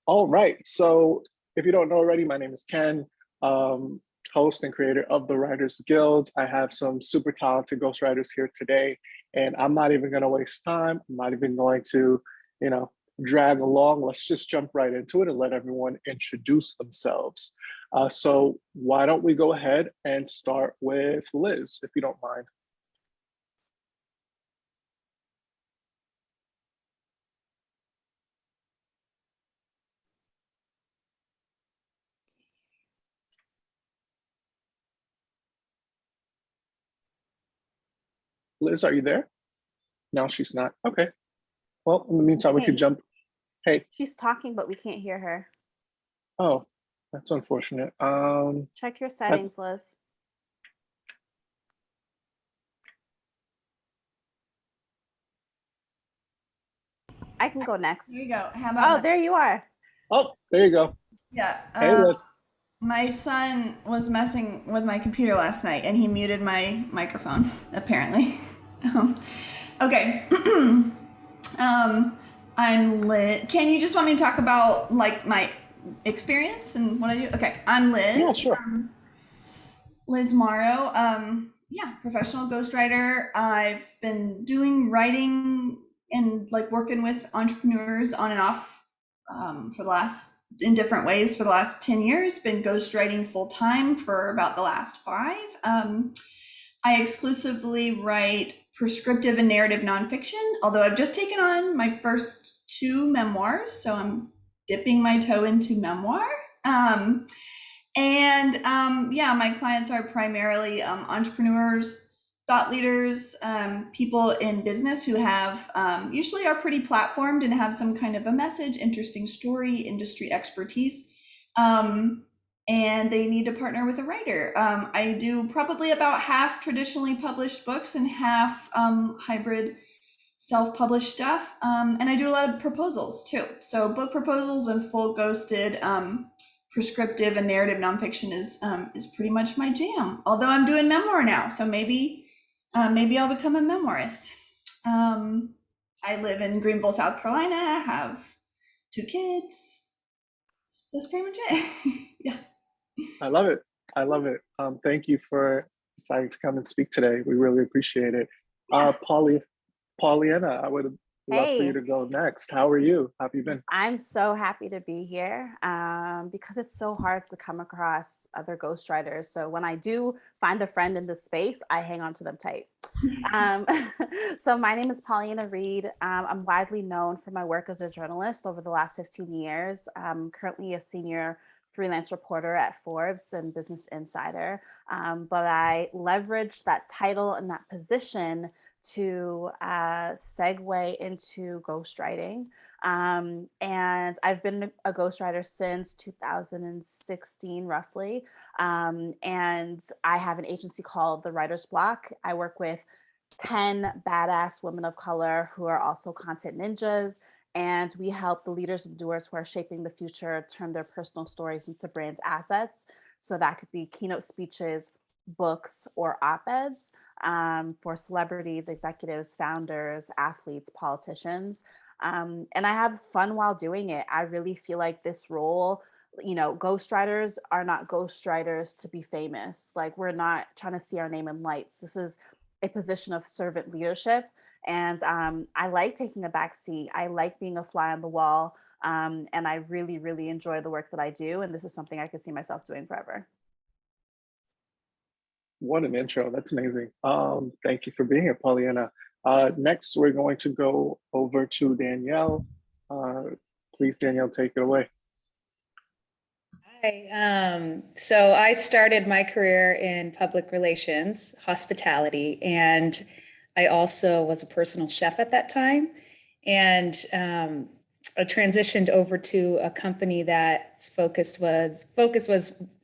All right. So if you don't know already, my name is Ken, host and creator of the Writers Guild. I have some super talented ghostwriters here today, and I'm not even going to waste time. I'm not even going to, you know, drag along. Let's just jump right into it and let everyone introduce themselves. So why don't we go ahead and start with Liz, if you don't mind. Liz, are you there? No, she's not. Okay. Well, in the meantime, we could Hey, jump. Hey, she's talking, but we can't hear her. oh, that's unfortunate. Check your That, settings, Liz. I can go next. There you go. How about Oh, that? there you are. oh, there you go. Yeah. Hey, Liz. My son was messing with my computer last night and he muted my microphone, apparently. Um, okay. I'm Liz. Can you just want me to talk about like my experience and what I do? Okay. I'm Yeah, Liz. sure. Liz Morrow. Yeah, professional ghostwriter. I've been doing writing and like working with entrepreneurs on and off for the last in different ways for the last 10 years. Been ghostwriting full time for about the last 5. I exclusively write prescriptive and narrative nonfiction, although I've just taken on my first 2 memoirs, so I'm dipping my toe into memoir. Yeah, my clients are primarily entrepreneurs, thought leaders, people in business who have usually are pretty platformed and have some kind of a message, interesting story, industry expertise. And they need to partner with a writer. I do probably about half traditionally published books and half hybrid self-published stuff. And I do a lot of proposals too. So book proposals and full ghosted prescriptive and narrative nonfiction is pretty much my jam. Although I'm doing memoir now, so maybe I'll become a memoirist. I live in Greenville, South Carolina. I have 2 kids. That's pretty much it. Yeah. I love it. I love it. Thank you for deciding to come and speak today. We really appreciate it. Yeah. Pauleanna, I would love for you Hey, to go next. How are you? How have you been? I'm so happy to be here because it's so hard to come across other ghostwriters. So when I do find a friend in this space, I hang on to them tight. Um, so my name is Pauleanna Reed. I'm widely known for my work as a journalist over the last 15 years. I'm currently a senior freelance reporter at Forbes and Business Insider. But I leveraged that title and that position to segue into ghostwriting. And I've been a ghostwriter since 2016, roughly. And I have an agency called The Writer's Block. I work with 10 badass women of color who are also content ninjas. And we help the leaders and doers who are shaping the future turn their personal stories into brand assets. So that could be keynote speeches, books, or op-eds for celebrities, executives, founders, athletes, politicians. And I have fun while doing it. I really feel like this role, ghostwriters are not ghostwriters to be famous. Like, we're not trying to see our name in lights. This is a position of servant leadership. And I like taking a back seat. I like being a fly on the wall. And I really, really enjoy the work that I do. And this is something I could see myself doing forever. What an intro. That's amazing. Thank you for being here, Pollyanna. Next, we're going to go over to Danielle. Please, Danielle, take it away. Hi. So I started my career in public relations, hospitality, and I also was a personal chef at that time. And I transitioned over to a company that's focus was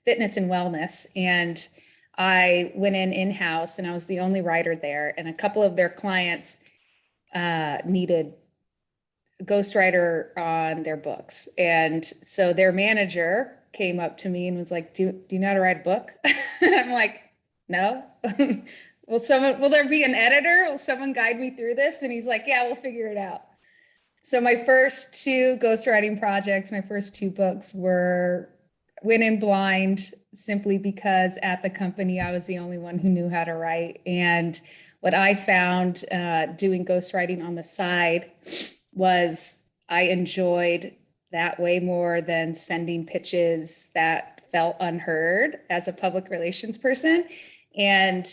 fitness and wellness. And I went in-house and I was the only writer there. And a couple of their clients needed a ghostwriter on their books. And so their manager came up to me and was like, do you know how to write a book? And I'm like, no. Will there be an editor? Will someone guide me through this? And he's like, yeah, we'll figure it out. So my first two ghostwriting projects, my first two books went in blind simply because at the company, I was the only one who knew how to write. And what I found doing ghostwriting on the side was I enjoyed that way more than sending pitches that felt unheard as a public relations person. And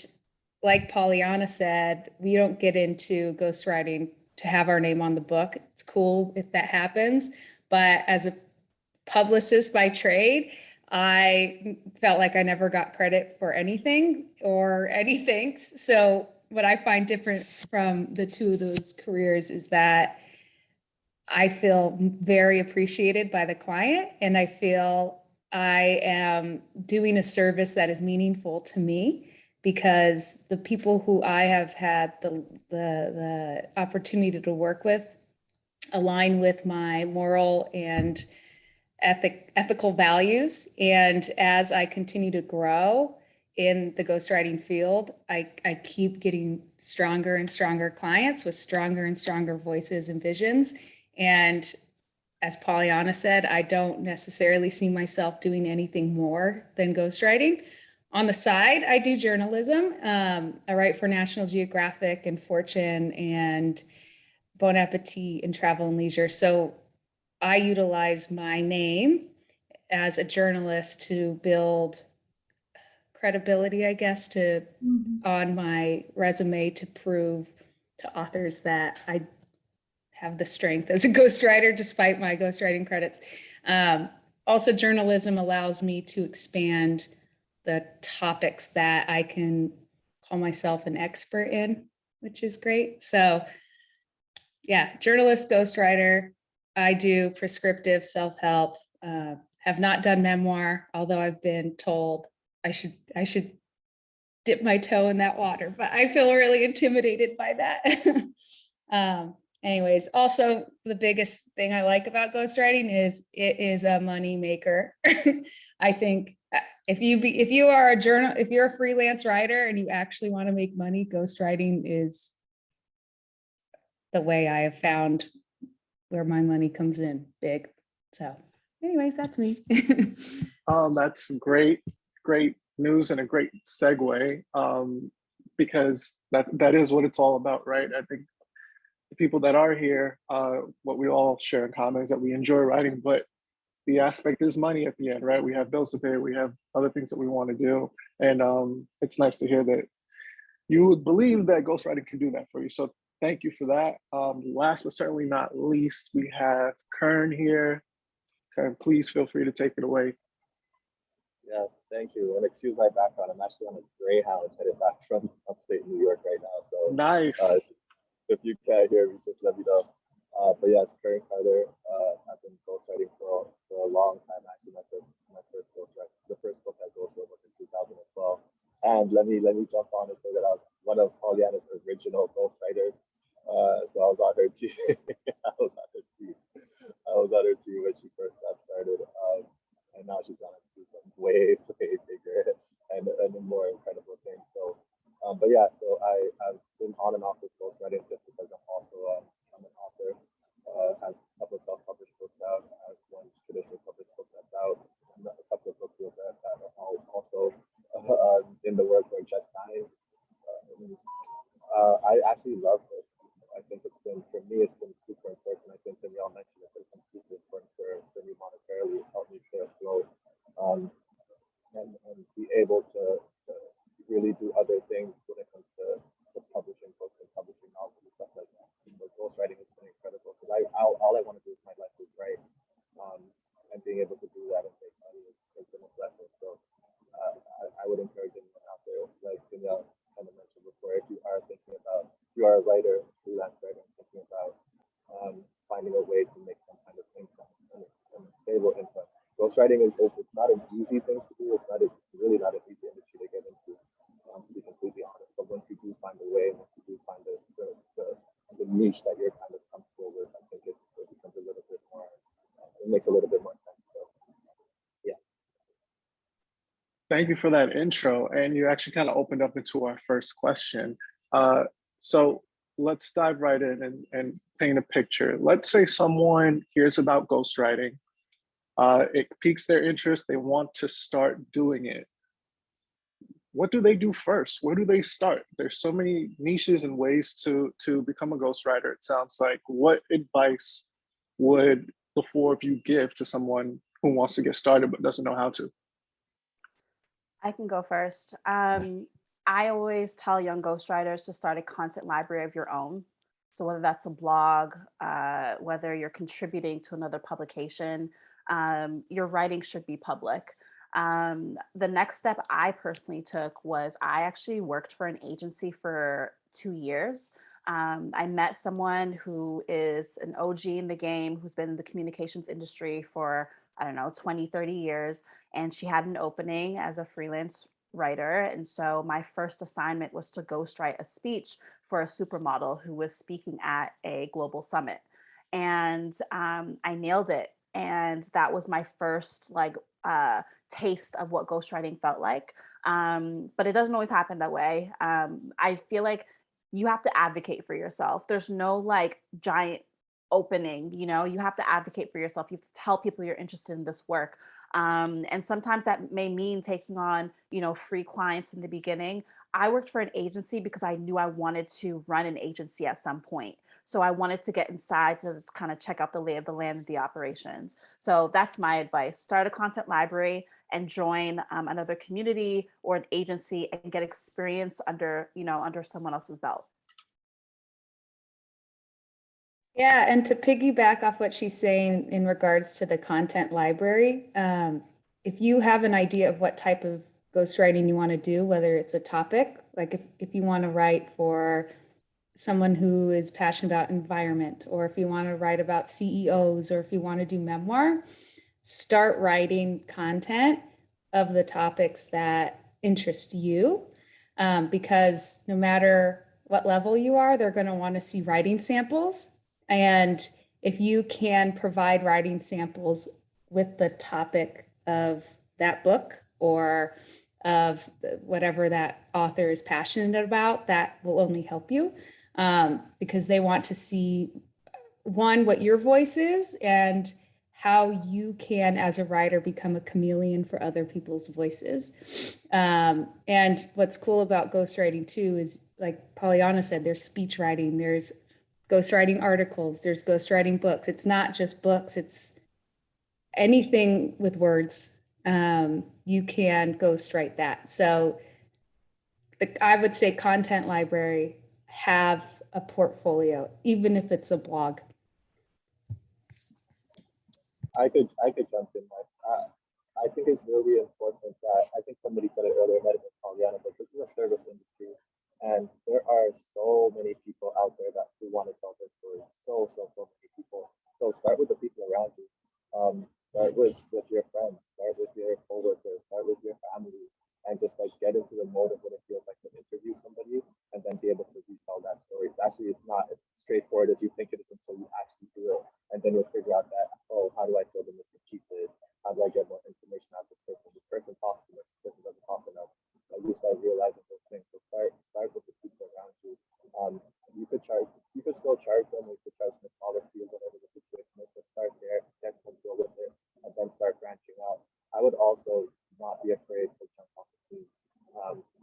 like Pauleanna said, we don't get into ghostwriting to have our name on the book. It's cool if that happens, but as a publicist by trade, I felt like I never got credit for anything or any thanks. So what I find different from the two of those careers is that I feel very appreciated by the client, and I feel I am doing a service that is meaningful to me, because the people who I have had the opportunity to work with align with my moral and ethical values. And as I continue to grow in the ghostwriting field, I keep getting stronger and stronger clients with stronger and stronger voices and visions. And as Pauleanna said, I don't necessarily see myself doing anything more than ghostwriting. On the side, I do journalism. I write for National Geographic and Fortune and Bon Appetit and Travel and Leisure. So I utilize my name as a journalist to build credibility, I guess, on my resume to prove to authors that I have the strength as a ghostwriter, despite my ghostwriting credits. Also, journalism allows me to expand the topics that I can call myself an expert in, which is great. So yeah, journalist, ghostwriter. I do prescriptive self-help. Have not done memoir, although I've been told I should dip my toe in that water, but I feel really intimidated by that. Anyways, also the biggest thing I like about ghostwriting is it is a money maker. I think if you're a freelance writer and you actually want to make money, ghostwriting is the way I have found where my money comes in big. So anyways, that's me. That's great news and a great segue, because that is what it's all about, right? I think the people that are here, what we all share in common is that we enjoy writing, but the aspect is money at the end, right? We have bills to pay, we have other things that we want to do. And it's nice to hear that you would believe that ghostwriting can do that for you. So thank you for that. Last but certainly not least, we have Kern here. Kern, please feel free to take it away. Yes, thank you. And excuse my background. I'm actually on a Greyhound headed back from upstate New York right now. So Nice. if you can't hear me, just let me know. But yeah, it's Kern Carter. I've been ghostwriting for a long time. Actually, my first ghostwriting, the first book I ghostwrote was in 2012. And let me jump on and say that I was one of Pauleanna's original ghostwriters. So I was on her team. I was on her team when she first got started. And now she's gone to do some way bigger and more incredible things. So, but yeah, so I've been on and off with ghostwriting just because I'm also I'm an author. Have a couple of self-published books out. I have one traditional published book that's out. And a couple of books that are also in the works or just signed. I actually love this. I think it's been, for me, it's been super important. I think Danielle mentioned it, but it's been super important for me monetarily. It's helped me stay afloat and be able to really do other things when it comes to publishing books and publishing novels and stuff like that. But ghostwriting has been incredible because all I want to do is my life is write, and being able to do that and make money has been a blessing. So I would encourage anyone out there, like Danielle kind of mentioned before, if you are thinking about, if you are a writer, freelance writer, thinking about finding a way to make some kind of income and a stable income. Ghostwriting it's not an easy thing to do. It's really not an easy industry to get into, to be completely honest. But once you do find a way, once you do find the niche that you're kind of comfortable with, I think it becomes a little bit more, it makes a little bit more sense. So yeah. Thank you for that intro. And you actually kind of opened up into our first question. So let's dive right in and paint a picture. Let's say someone hears about ghostwriting. It piques their interest. They want to start doing it. What do they do first? Where do they start? There's so many niches and ways to become a ghostwriter. It sounds like. What advice would the four of you give to someone who wants to get started but doesn't know how to? I can go first. I always tell young ghostwriters to start a content library of your own. So whether that's a blog, whether you're contributing to another publication, your writing should be public. The next step I personally took was I actually worked for an agency for 2 years. I met someone who is an OG in the game, who's been in the communications industry for, I don't know, 20, 30 years. And she had an opening as a freelance writer. And so my first assignment was to ghostwrite a speech for a supermodel who was speaking at a global summit. And I nailed it. And that was my first taste of what ghostwriting felt like. But it doesn't always happen that way. I feel like you have to advocate for yourself. There's no like giant opening, you have to advocate for yourself. You have to tell people you're interested in this work. And sometimes that may mean taking on, free clients in the beginning. I worked for an agency because I knew I wanted to run an agency at some point. So I wanted to get inside to just kind of check out the lay of the land of the operations. So that's my advice. Start a content library and join another community or an agency and get experience under someone else's belt. Yeah, and to piggyback off what she's saying in regards to the content library, if you have an idea of what type of ghostwriting you want to do, whether it's a topic, like if you want to write for someone who is passionate about environment, or if you want to write about CEOs, or if you want to do memoir, start writing content of the topics that interest you, because no matter what level you are, they're going to want to see writing samples. And if you can provide writing samples with the topic of that book or of whatever that author is passionate about, that will only help you, because they want to see, one, what your voice is and how you can, as a writer, become a chameleon for other people's voices. And what's cool about ghostwriting too is, like Pauleanna said, there's speech writing, there's ghostwriting articles, there's ghostwriting books. It's not just books, it's anything with words. You can ghostwrite that. So I would say content library, have a portfolio, even if it's a blog. I could jump in, Mike. I think it's really important that, I think somebody said it earlier, might have been Pauleanna, but this is a service industry, and there are so many people out there that who want to tell their stories. So many people. So start with the people around you. Start with your friends. Start with your coworkers. Start with your family, and just like get into the mode of what it feels like to interview somebody, and then be able to retell that story. It's not as straightforward as you think it is until you actually do it, and then you'll figure out that, oh, how do I fill the missing pieces? How do I get more information out of this person? This person talks too much. This person doesn't talk enough. Like you start realizing those things. So start with the people around you. You could still charge them. You could charge them a smaller fee, whatever the situation is. But start there, get comfortable with it, and then start branching out. I would also not be afraid to jump off the team.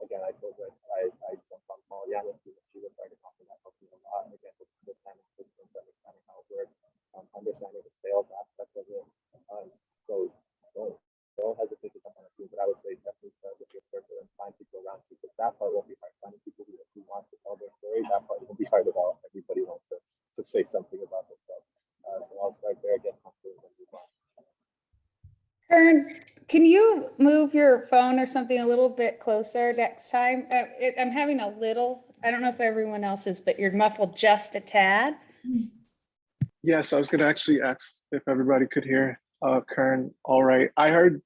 Again, I told you I jumped on Pauleanna's team, and she was starting off, and that helped me a lot. Again, just understanding systems, understanding how it works, understanding the sales aspect of it. So don't hesitate to jump on a team, but I would say definitely start with your circle and find people around you, because that part won't be hard. Finding people who want to tell their story, that part won't be hard at all. Everybody wants to say something about themselves. So I'll start there, get comfortable, and move on. Kern, can you move your phone or something a little bit closer next time? I'm having a little, I don't know if everyone else is, but you're muffled just a tad. Yes, I was going to actually ask if everybody could hear Kern all right. I heard,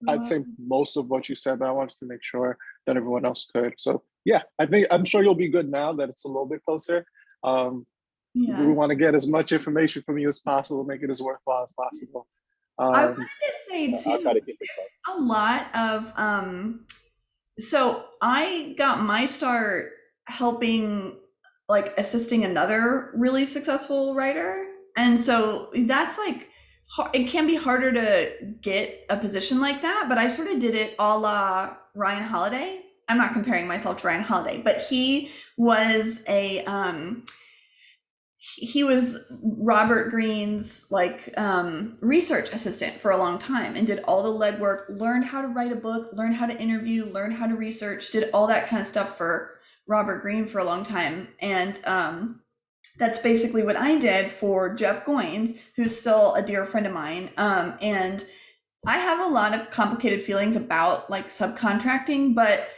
I'd say most of what you said, but I wanted to make sure that everyone else could. So yeah, I'm sure you'll be good now that it's a little bit closer. Yeah. We want to get as much information from you as possible, make it as worthwhile as possible. I wanted to say I'll too, try to keep it there's a lot of so I got my start helping like assisting another really successful writer. And so that's like, it can be harder to get a position like that, but I sort of did it a la Ryan Holiday. I'm not comparing myself to Ryan Holiday, but he was he was Robert Greene's like research assistant for a long time and did all the legwork, learned how to write a book, learned how to interview, learned how to research, did all that kind of stuff for Robert Greene for a long time. And that's basically what I did for Jeff Goins, who's still a dear friend of mine. And I have a lot of complicated feelings about like subcontracting, but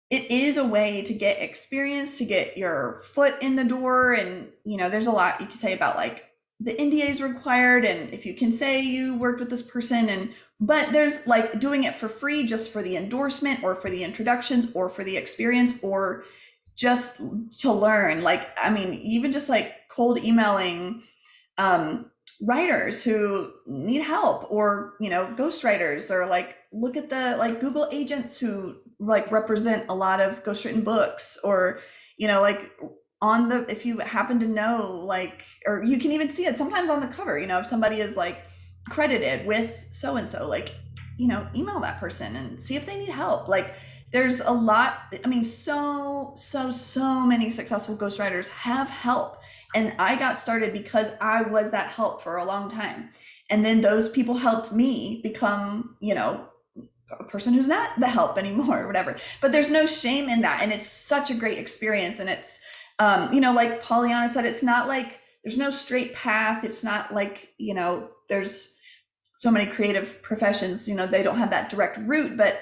it is a way to get experience, to get your foot in the door. And, you know, there's a lot you can say about like the NDAs required and if you can say you worked with this person, and but there's like doing it for free just for the endorsement or for the introductions or for the experience or just to learn. Like, I mean, even just like cold emailing writers who need help, or, you know, ghostwriters, or like look at the like Google agents who like represent a lot of ghostwritten books, or, you know, like on the, if you happen to know, like, or you can even see it sometimes on the cover, you know, if somebody is like credited with so-and-so, like, you know, email that person and see if they need help. Like, there's a lot, I mean, so many successful ghostwriters have help. And I got started because I was that help for a long time. And then those people helped me become, you know, a person who's not the help anymore or whatever. But there's no shame in that. And it's such a great experience. And it's, you know, like Pauleanna said, it's not like there's no straight path. It's not like, you know, there's so many creative professions, you know, they don't have that direct route, but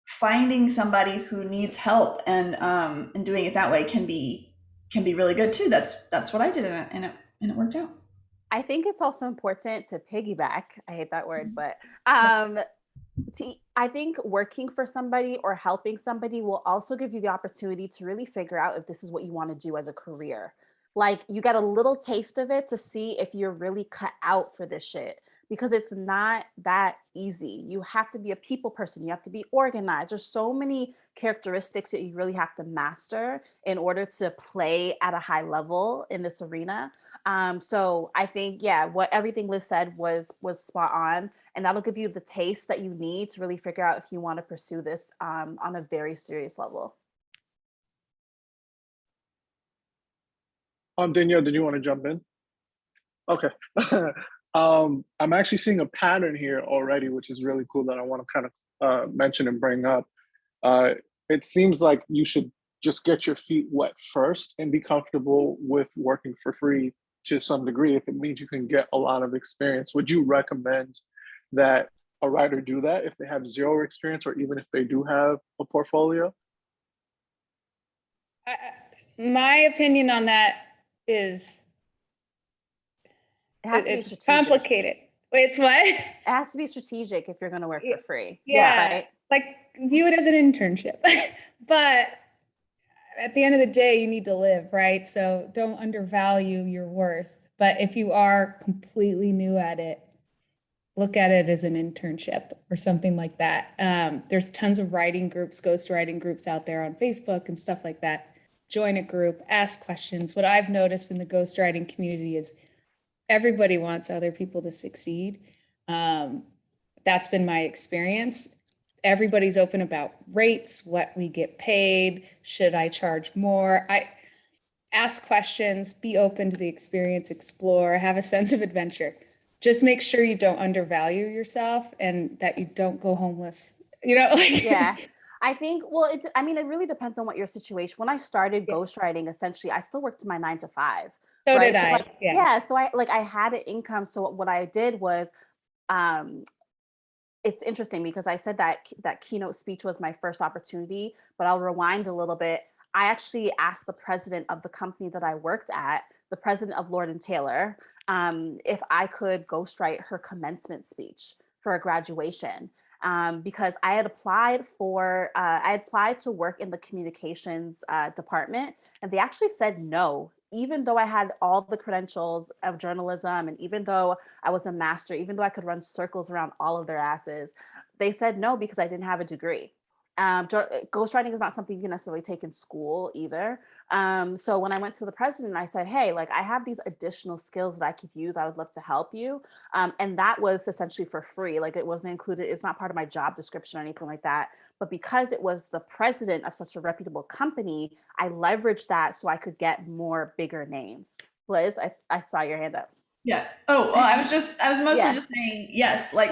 finding somebody who needs help and doing it that way can be really good too. That's what I did, and it worked out. I think it's also important to piggyback. I hate that word, but I think working for somebody or helping somebody will also give you the opportunity to really figure out if this is what you want to do as a career. Like, you get a little taste of it to see if you're really cut out for this shit, because it's not that easy. You have to be a people person. You have to be organized. There's so many characteristics that you really have to master in order to play at a high level in this arena. So I think, yeah, what everything Liz said was spot on, and that'll give you the taste that you need to really figure out if you want to pursue this on a very serious level. Danielle, did you want to jump in? Okay. I'm actually seeing a pattern here already, which is really cool, that I want to kind of mention and bring up. It seems like you should just get your feet wet first and be comfortable with working for free to some degree if it means you can get a lot of experience. Would you recommend that a writer do that if they have zero experience, or even if they do have a portfolio? My opinion on that is It has to be it's strategic. complicated. Wait, it's what? It has to be strategic if you're going to work for free. Yeah, right? like view it as an internship. But at the end of the day, you need to live, right? So don't undervalue your worth. But if you are completely new at it, look at it as an internship or something like that. There's tons of writing groups, ghostwriting groups out there on Facebook and stuff like that. Join a group, ask questions. What I've noticed in the ghostwriting community is everybody wants other people to succeed. That's been my experience. Everybody's open about rates, what we get paid, should I charge more? I ask questions, be open to the experience, explore, have a sense of adventure. Just make sure you don't undervalue yourself and that you don't go homeless. You know, like Yeah. I think, well, I mean, it really depends on what your situation. When I started ghostwriting, essentially, I still worked my 9 to 5. So right? did I. Like, yeah. So I had an income. So what I did was, it's interesting because I said that keynote speech was my first opportunity, but I'll rewind a little bit. I actually asked the president of the company that I worked at, the president of Lord & Taylor, if I could ghostwrite her commencement speech for a graduation. Because I had applied to work in the communications department, and they actually said no, even though I had all the credentials of journalism, and even though I was a master, even though I could run circles around all of their asses, they said no because I didn't have a degree. Ghostwriting is not something you can necessarily take in school either. So when I went to the president, I said, hey, like I have these additional skills that I could use. I would love to help you. And that was essentially for free. Like it wasn't included. It's not part of my job description or anything like that. But because it was the president of such a reputable company, I leveraged that so I could get more bigger names. Liz, I saw your hand up. Yeah. Oh, well, I was mostly Yeah. just saying, yes, like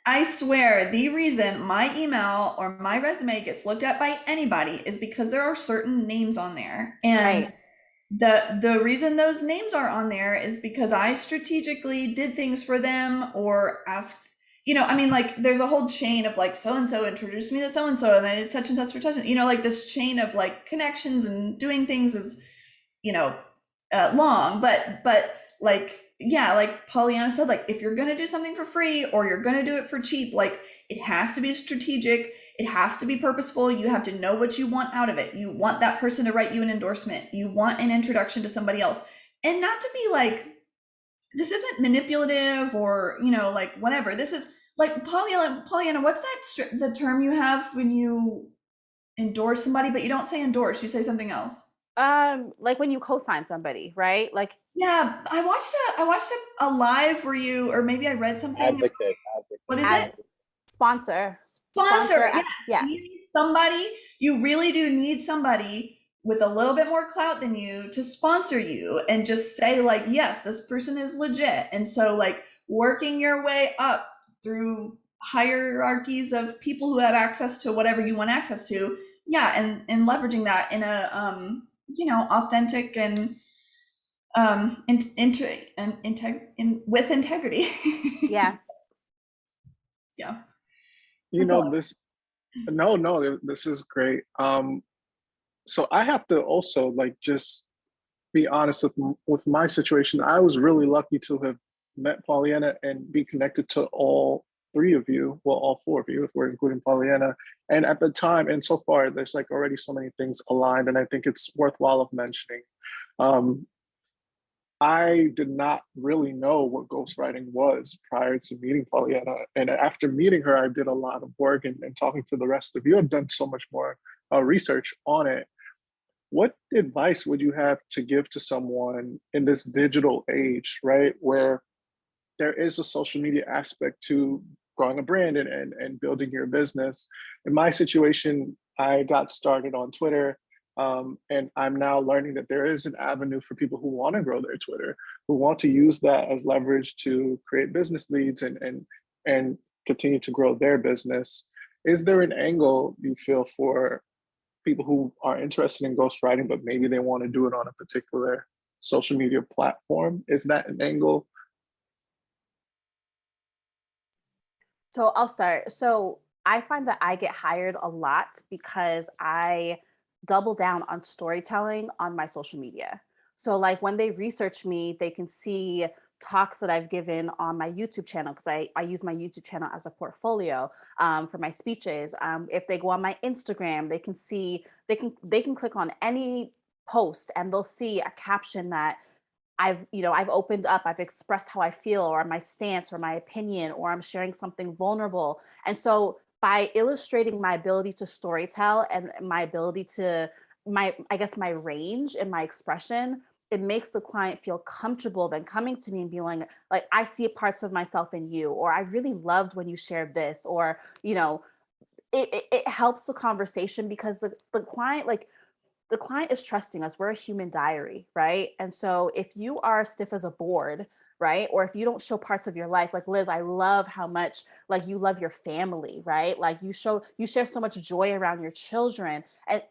I swear, the reason my email or my resume gets looked at by anybody is because there are certain names on there. And Right. the reason those names are on there is because I strategically did things for them or asked, I mean, like there's a whole chain of like so and so introduced me to so and so and I did such and such for such, like this chain of like connections and doing things is, long, but like, yeah, like Pauleanna said, like if you're going to do something for free or you're going to do it for cheap, like it has to be strategic. It has to be purposeful. You have to know what you want out of it. You want that person to write you an endorsement. You want an introduction to somebody else, and not to be like, this isn't manipulative or, like whatever. This is like Pauleanna, what's that the term you have when you endorse somebody, but you don't say endorse, you say something else? Like when you co-sign somebody, right? Like, yeah, I watched a live where you, or maybe I read something. Advocate. What is it? Sponsor. Yes. Yeah. You need somebody, you really do need somebody with a little bit more clout than you to sponsor you and just say like, yes, this person is legit. And so like working your way up through hierarchies of people who have access to whatever you want access to. Yeah. And leveraging that in a, authentic and with integrity. Yeah. Yeah. This, no, this is great. So I have to also like just be honest with my situation. I was really lucky to have met Pauleanna and be connected to all three of you, well, all four of you, if we're including Pauleanna. And at the time, and so far, there's like already so many things aligned, and I think it's worthwhile of mentioning. I did not really know what ghostwriting was prior to meeting Pauleanna. And after meeting her, I did a lot of work and talking to the rest of you. I've done so much more research on it. What advice would you have to give to someone in this digital age, right? Where there is a social media aspect to growing a brand and building your business. In my situation, I got started on Twitter. And I'm now learning that there is an avenue for people who want to grow their Twitter, who want to use that as leverage to create business leads and continue to grow their business. Is there an angle you feel for people who are interested in ghostwriting, but maybe they want to do it on a particular social media platform? Is that an angle? So I'll start. So I find that I get hired a lot because I double down on storytelling on my social media. So like when they research me, they can see talks that I've given on my YouTube channel because I use my YouTube channel as a portfolio for my speeches. If they go on my Instagram, they can see they can click on any post and they'll see a caption that I've opened up, I've expressed how I feel or my stance or my opinion, or I'm sharing something vulnerable. And so by illustrating my ability to storytell and my ability to I guess my range and my expression, it makes the client feel comfortable then coming to me and being like, I see parts of myself in you, or I really loved when you shared this, or, it helps the conversation because the client, like, the client is trusting us. We're a human diary, right? And so if you are stiff as a board, right? Or if you don't show parts of your life, like Liz, I love how much like you love your family, right? Like you share so much joy around your children and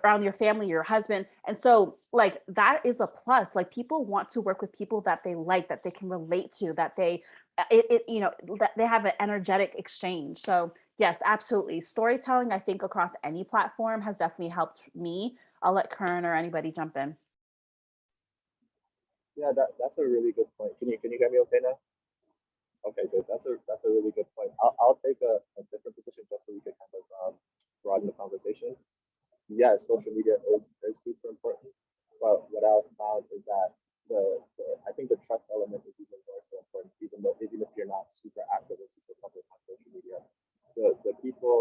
around your family, your husband. And so like that is a plus. Like people want to work with people that they like, that they can relate to, that that they have an energetic exchange. So yes, absolutely. Storytelling, I think across any platform has definitely helped me. I'll let Kern or anybody jump in. Yeah, that's a really good point. Can you hear me okay now? Okay, good. That's a really good point. I'll take a different position just so we can kind of broaden the conversation. Yes, social media is super important, but what I've found is that I think the trust element is even more so important, even if you're not super active or super public on social media. The people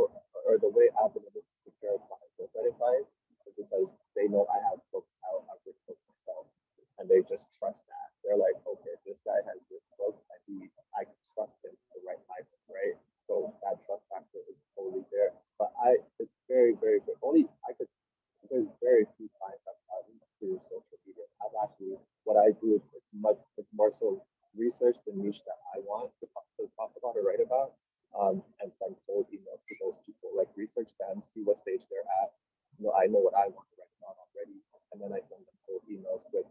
what I do is it's more so research the niche that I want to talk about or write about, and send cold emails to those people, like research them, see what stage they're at. I know what I want to write about already, and then I send them cold emails with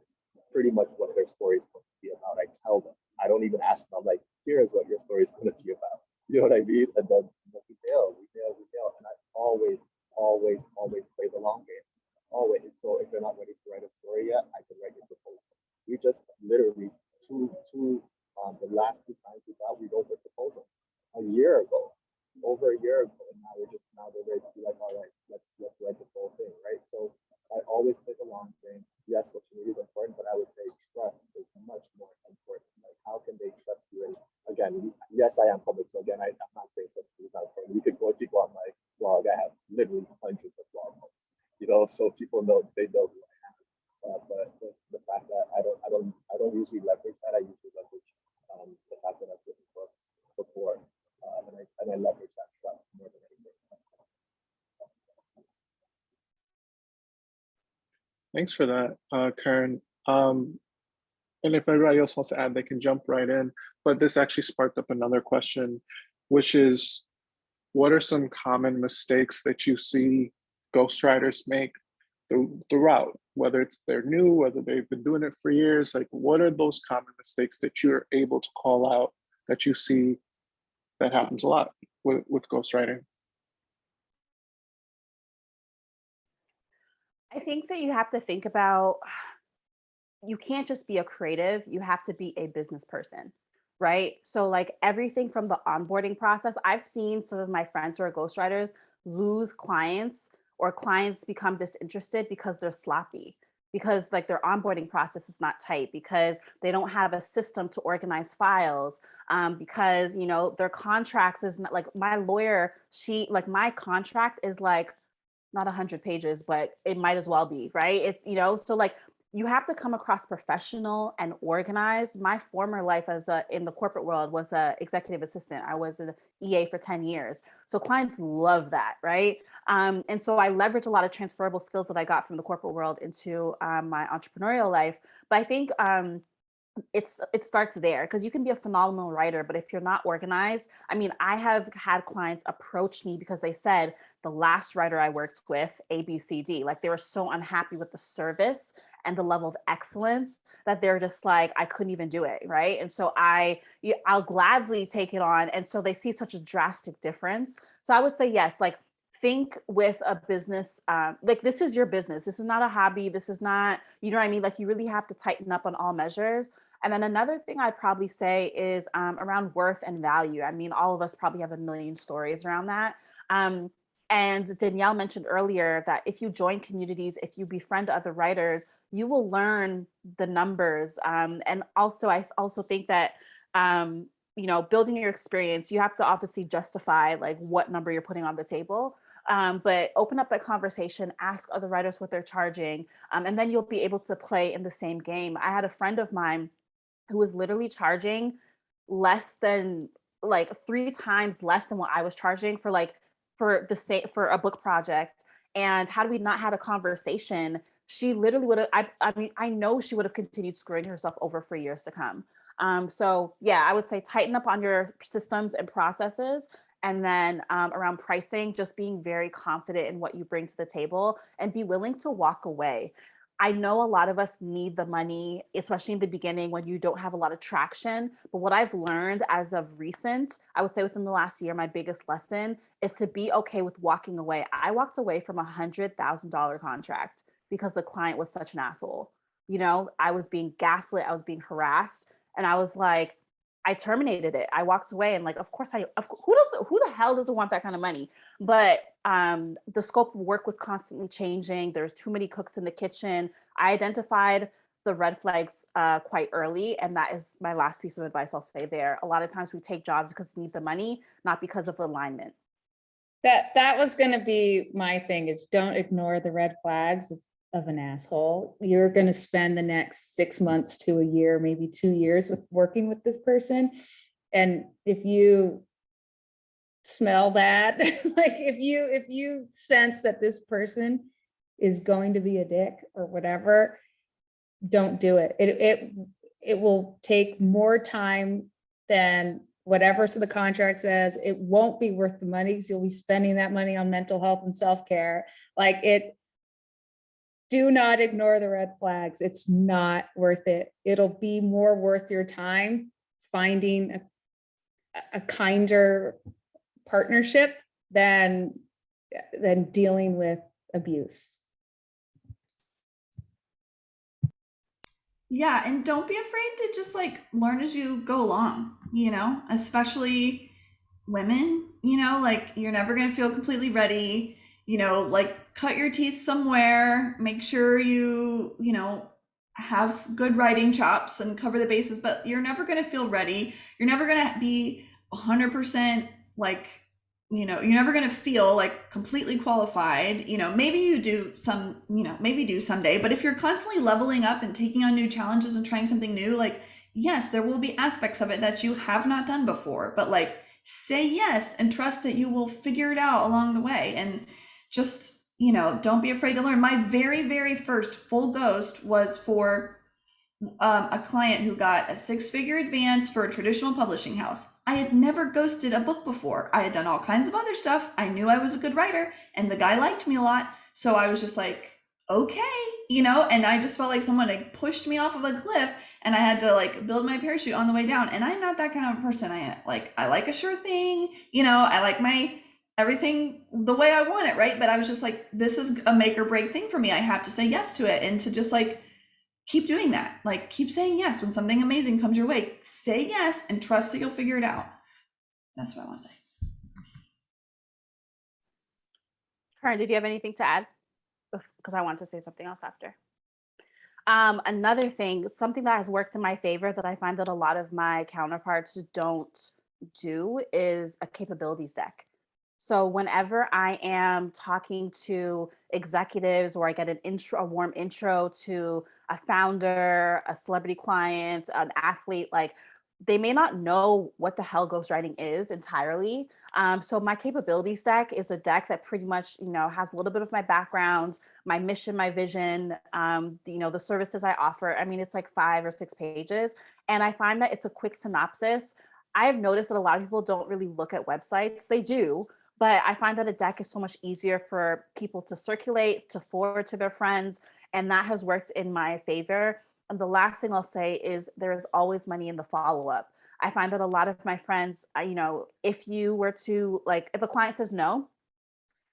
pretty much what their story is going to be about. I tell them. I don't even ask them. I'm like, here's what your story is going to be about. You know what I mean? And then we bail, and I always play the long game. Always. So if they're not ready to write a story yet, I can write your proposal. We just literally the last two times we wrote the proposals a year ago, over a year ago, and now they're ready to be like, all right, let's write the whole thing, right? So I always play the long game. Yes, social media is important, but I would say trust is much more important. Like, how can they trust you? And again, yes, I am public, so again, I'm not saying social media is not important. You could go on my blog. I have literally hundreds of blog posts, so people know who I am. But the fact that I don't usually leverage that. I usually leverage the fact that I've written books before, and I leverage that trust more than anything. Thanks for that, Karen. And if everybody else wants to add, they can jump right in. But this actually sparked up another question, which is, what are some common mistakes that you see ghostwriters make throughout, whether they're new, whether they've been doing it for years? Like, what are those common mistakes that you're able to call out that you see that happens a lot with ghostwriting? I think that you have to think about, you can't just be a creative, you have to be a business person, right? So like everything from the onboarding process, I've seen some of my friends who are ghostwriters lose clients, or clients become disinterested because they're sloppy, because like their onboarding process is not tight, because they don't have a system to organize files, because their contracts is not, like my lawyer, my contract is like not 100 pages, but it might as well be, right? It's, so like you have to come across professional and organized. My former life in the corporate world was a executive assistant. I was an EA for 10 years. So clients love that, right? And so I leverage a lot of transferable skills that I got from the corporate world into my entrepreneurial life. But I think it starts there, because you can be a phenomenal writer, but if you're not organized, I mean, I have had clients approach me because they said the last writer I worked with, ABCD, like they were so unhappy with the service and the level of excellence that they're just like, I couldn't even do it, right? And so I'll gladly take it on, and so they see such a drastic difference. So I would say yes, like think with a business, like this is your business. This is not a hobby. This is not, you know what I mean? Like you really have to tighten up on all measures. And then another thing I'd probably say is around worth and value. I mean, all of us probably have a million stories around that. And Danielle mentioned earlier that if you join communities, if you befriend other writers, you will learn the numbers. And also, I also think that, building your experience, you have to obviously justify like what number you're putting on the table. But open up that conversation, ask other writers what they're charging, and then you'll be able to play in the same game. I had a friend of mine who was literally charging less than, like 3 times less than what I was charging for the same, for a book project. And had we not had a conversation, she literally would have, I mean, I know she would have continued screwing herself over for years to come. So yeah, I would say tighten up on your systems and processes. And then around pricing, just being very confident in what you bring to the table and be willing to walk away. I know a lot of us need the money, especially in the beginning when you don't have a lot of traction. But what I've learned as of recent, I would say within the last year, my biggest lesson is to be okay with walking away. I walked away from $100,000 contract because the client was such an asshole. I was being gaslit, I was being harassed, and I was like, I terminated it. I walked away, and like, of course, who the hell doesn't want that kind of money? But the scope of work was constantly changing. There's too many cooks in the kitchen. I identified the red flags quite early, and that is my last piece of advice I'll say there. A lot of times we take jobs because we need the money, not because of alignment. That was going to be my thing, is don't ignore the red flags of an asshole. You're going to spend the next 6 months to a year, maybe 2 years with working with this person. And if you smell that, like if you sense that this person is going to be a dick or whatever, don't do it. It will take more time than whatever the contract says. It won't be worth the money because you'll be spending that money on mental health and self-care. Like do not ignore the red flags. It's not worth it. It'll be more worth your time finding a kinder partnership than dealing with abuse. Yeah, and don't be afraid to just like learn as you go along, especially women, like you're never going to feel completely ready, like cut your teeth somewhere, make sure you have good writing chops and cover the bases, but you're never going to feel ready. You're never going to be 100% like, you're never going to feel like completely qualified. Maybe you do maybe do someday, but if you're constantly leveling up and taking on new challenges and trying something new, like, yes, there will be aspects of it that you have not done before, but like, say yes and trust that you will figure it out along the way. And just, don't be afraid to learn. My very, very first full ghost was for a client who got a 6-figure advance for a traditional publishing house. I had never ghosted a book before. I had done all kinds of other stuff. I knew I was a good writer and the guy liked me a lot. So I was just like, okay, and I just felt like someone like pushed me off of a cliff and I had to like build my parachute on the way down. And I'm not that kind of a person. I like a sure thing, I like my everything the way I want it, right? But I was just like, this is a make or break thing for me. I have to say yes to it, and to just like keep doing that. Like keep saying yes when something amazing comes your way. Say yes and trust that you'll figure it out. That's what I want to say. Karen, did you have anything to add? Because I want to say something else after. Another thing, something that has worked in my favor that I find that a lot of my counterparts don't do is a capabilities deck. So whenever I am talking to executives or I get a warm intro to a founder, a celebrity client, an athlete, like they may not know what the hell ghostwriting is entirely. So my capabilities deck is a deck that pretty much, has a little bit of my background, my mission, my vision, the services I offer. I mean, it's like 5 or 6 pages. And I find that it's a quick synopsis. I have noticed that a lot of people don't really look at websites. They do, but I find that a deck is so much easier for people to circulate, to forward to their friends. And that has worked in my favor. And the last thing I'll say is there is always money in the follow-up. I find that a lot of my friends, if you were to if a client says no,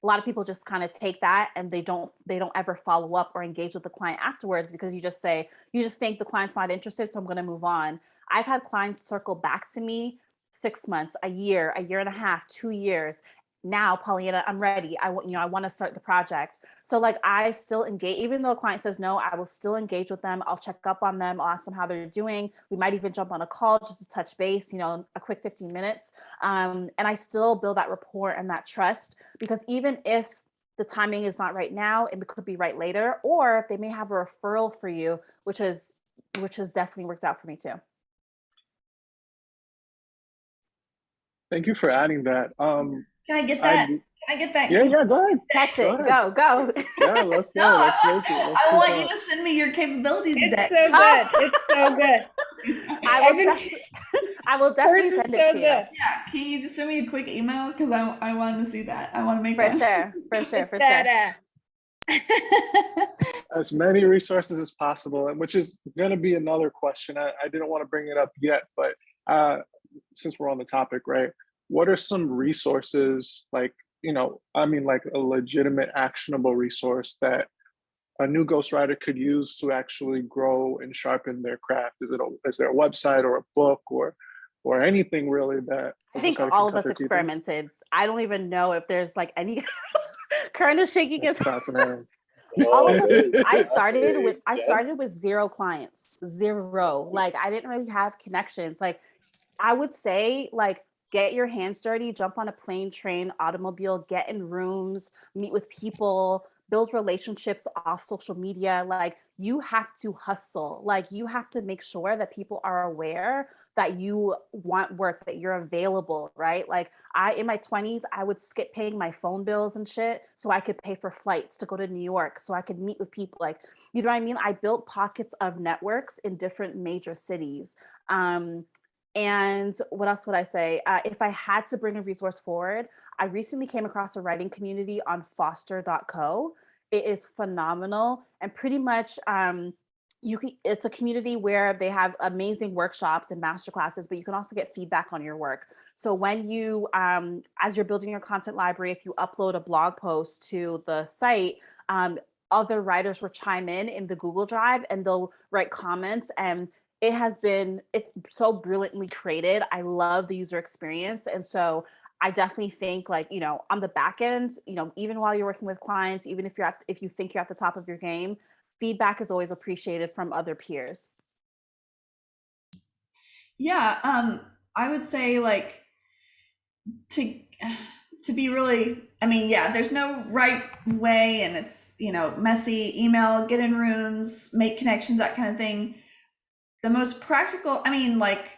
a lot of people just kind of take that and they don't ever follow up or engage with the client afterwards, because you just think the client's not interested, so I'm going to move on. I've had clients circle back to me 6 months, a year and a half, 2 years. Now, Pauleanna, I'm ready. I want to start the project. So I still engage, even though a client says no, I will still engage with them. I'll check up on them. I'll ask them how they're doing. We might even jump on a call just to touch base, a quick 15 minutes. And I still build that rapport and that trust, because even if the timing is not right now, it could be right later, or they may have a referral for you, which has definitely worked out for me too. Thank you for adding that. Can I get that? Yeah, go ahead. Catch it. Go. Yeah, let's go. No, let's make it. I want you to send me your capabilities deck. So good. It's so good. I will definitely send it to you. Yeah, can you just send me a quick email, because I want to see that. I want to make for one. sure. As many resources as possible, and which is going to be another question. I didn't want to bring it up yet, but since we're on the topic, right? What are some resources, like a legitimate, actionable resource that a new ghostwriter could use to actually grow and sharpen their craft? Is there a website or a book or anything really that I think all of us experimented? I don't even know if there's any. Karen is shaking his. Fascinating. All of us. I started with 0 clients, 0. I didn't really have connections. I would say get your hands dirty, jump on a plane, train, automobile, get in rooms, meet with people, build relationships off social media. You have to hustle. You have to make sure that people are aware that you want work, that you're available, right? In my 20s, I would skip paying my phone bills and shit so I could pay for flights to go to New York, so I could meet with people. You know what I mean? I built pockets of networks in different major cities. And what else would I say? If I had to bring a resource forward, I recently came across a writing community on foster.co. It is phenomenal, and pretty much it's a community where they have amazing workshops and master classes, but you can also get feedback on your work. So when you as you're building your content library, if you upload a blog post to the site, other writers will chime in the Google Drive, and they'll write comments, and it's so brilliantly created. I love the user experience. And so I definitely think, like, on the back end, even while you're working with clients, even if you think you're at the top of your game, feedback is always appreciated from other peers. Yeah, I would say, like, to be really, I mean, yeah, there's no right way, and it's, messy. Email, get in rooms, make connections, that kind of thing. The most practical, I mean, like,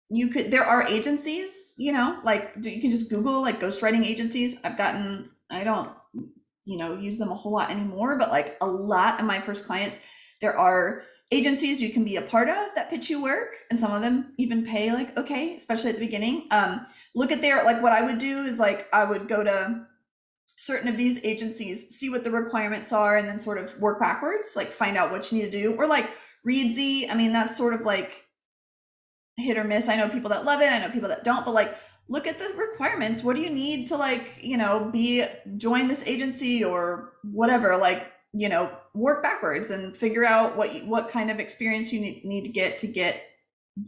there are agencies, like, you can just Google like ghostwriting agencies. I don't, use them a whole lot anymore, but like a lot of my first clients, there are agencies you can be a part of that pitch you work, and some of them even pay, like, okay, especially at the beginning. Look at like, what I would do is, like, I would go to certain of these agencies, see what the requirements are, and then sort of work backwards, like find out what you need to do. Or like Readsy, I mean, that's sort of like hit or miss. I know people that love it, I know people that don't, but like, look at the requirements. What do you need to, like, join this agency or whatever, like, work backwards and figure out what kind of experience you need to get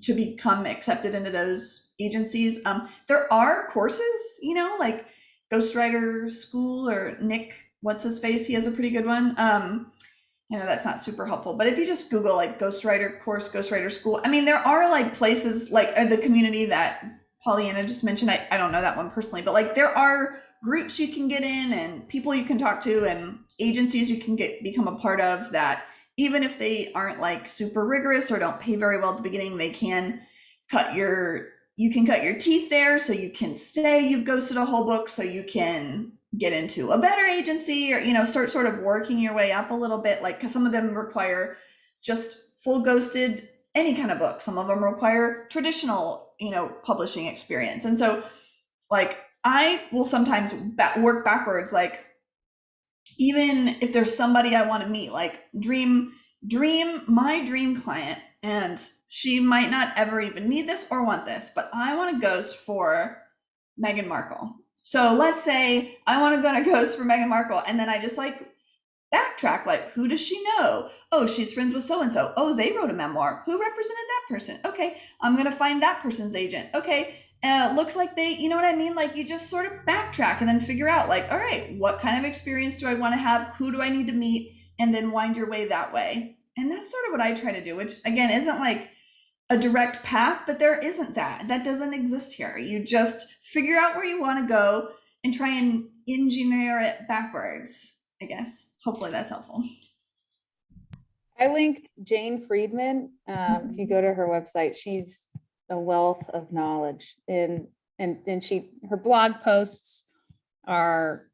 to become accepted into those agencies. There are courses, like Ghostwriter School, or Nick, what's his face, he has a pretty good one. I know that's not super helpful, but if you just Google like Ghostwriter course, Ghostwriter School, I mean, there are like places like the community that Pauleanna just mentioned. I don't know that one personally, but like, there are groups you can get in, and people you can talk to, and agencies you can become a part of, that even if they aren't like super rigorous or don't pay very well at the beginning, you can cut your teeth there, so you can say you've ghosted a whole book, so you can get into a better agency, or start sort of working your way up a little bit, like, because some of them require just full ghosted any kind of book. Some of them require traditional publishing experience. And so, like, I will sometimes work backwards, like, even if there's somebody I want to meet, like my dream client, and she might not ever even need this or want this, but I want to ghost for Meghan Markle. So let's say I want to go to ghost for Meghan Markle, and then I just like backtrack, like, who does she know? Oh, she's friends with so-and-so. Oh, they wrote a memoir. Who represented that person? Okay, I'm going to find that person's agent. Okay, looks like they, you know what I mean? Like, you just sort of backtrack and then figure out, like, all right, what kind of experience do I want to have? Who do I need to meet? And then wind your way that way. And that's sort of what I try to do, which again, isn't like a direct path, but there isn't that. That doesn't exist here. You just figure out where you want to go and try and engineer it backwards, I guess. Hopefully that's helpful. I linked Jane Friedman. If you go to her website, she's a wealth of knowledge, and her blog posts are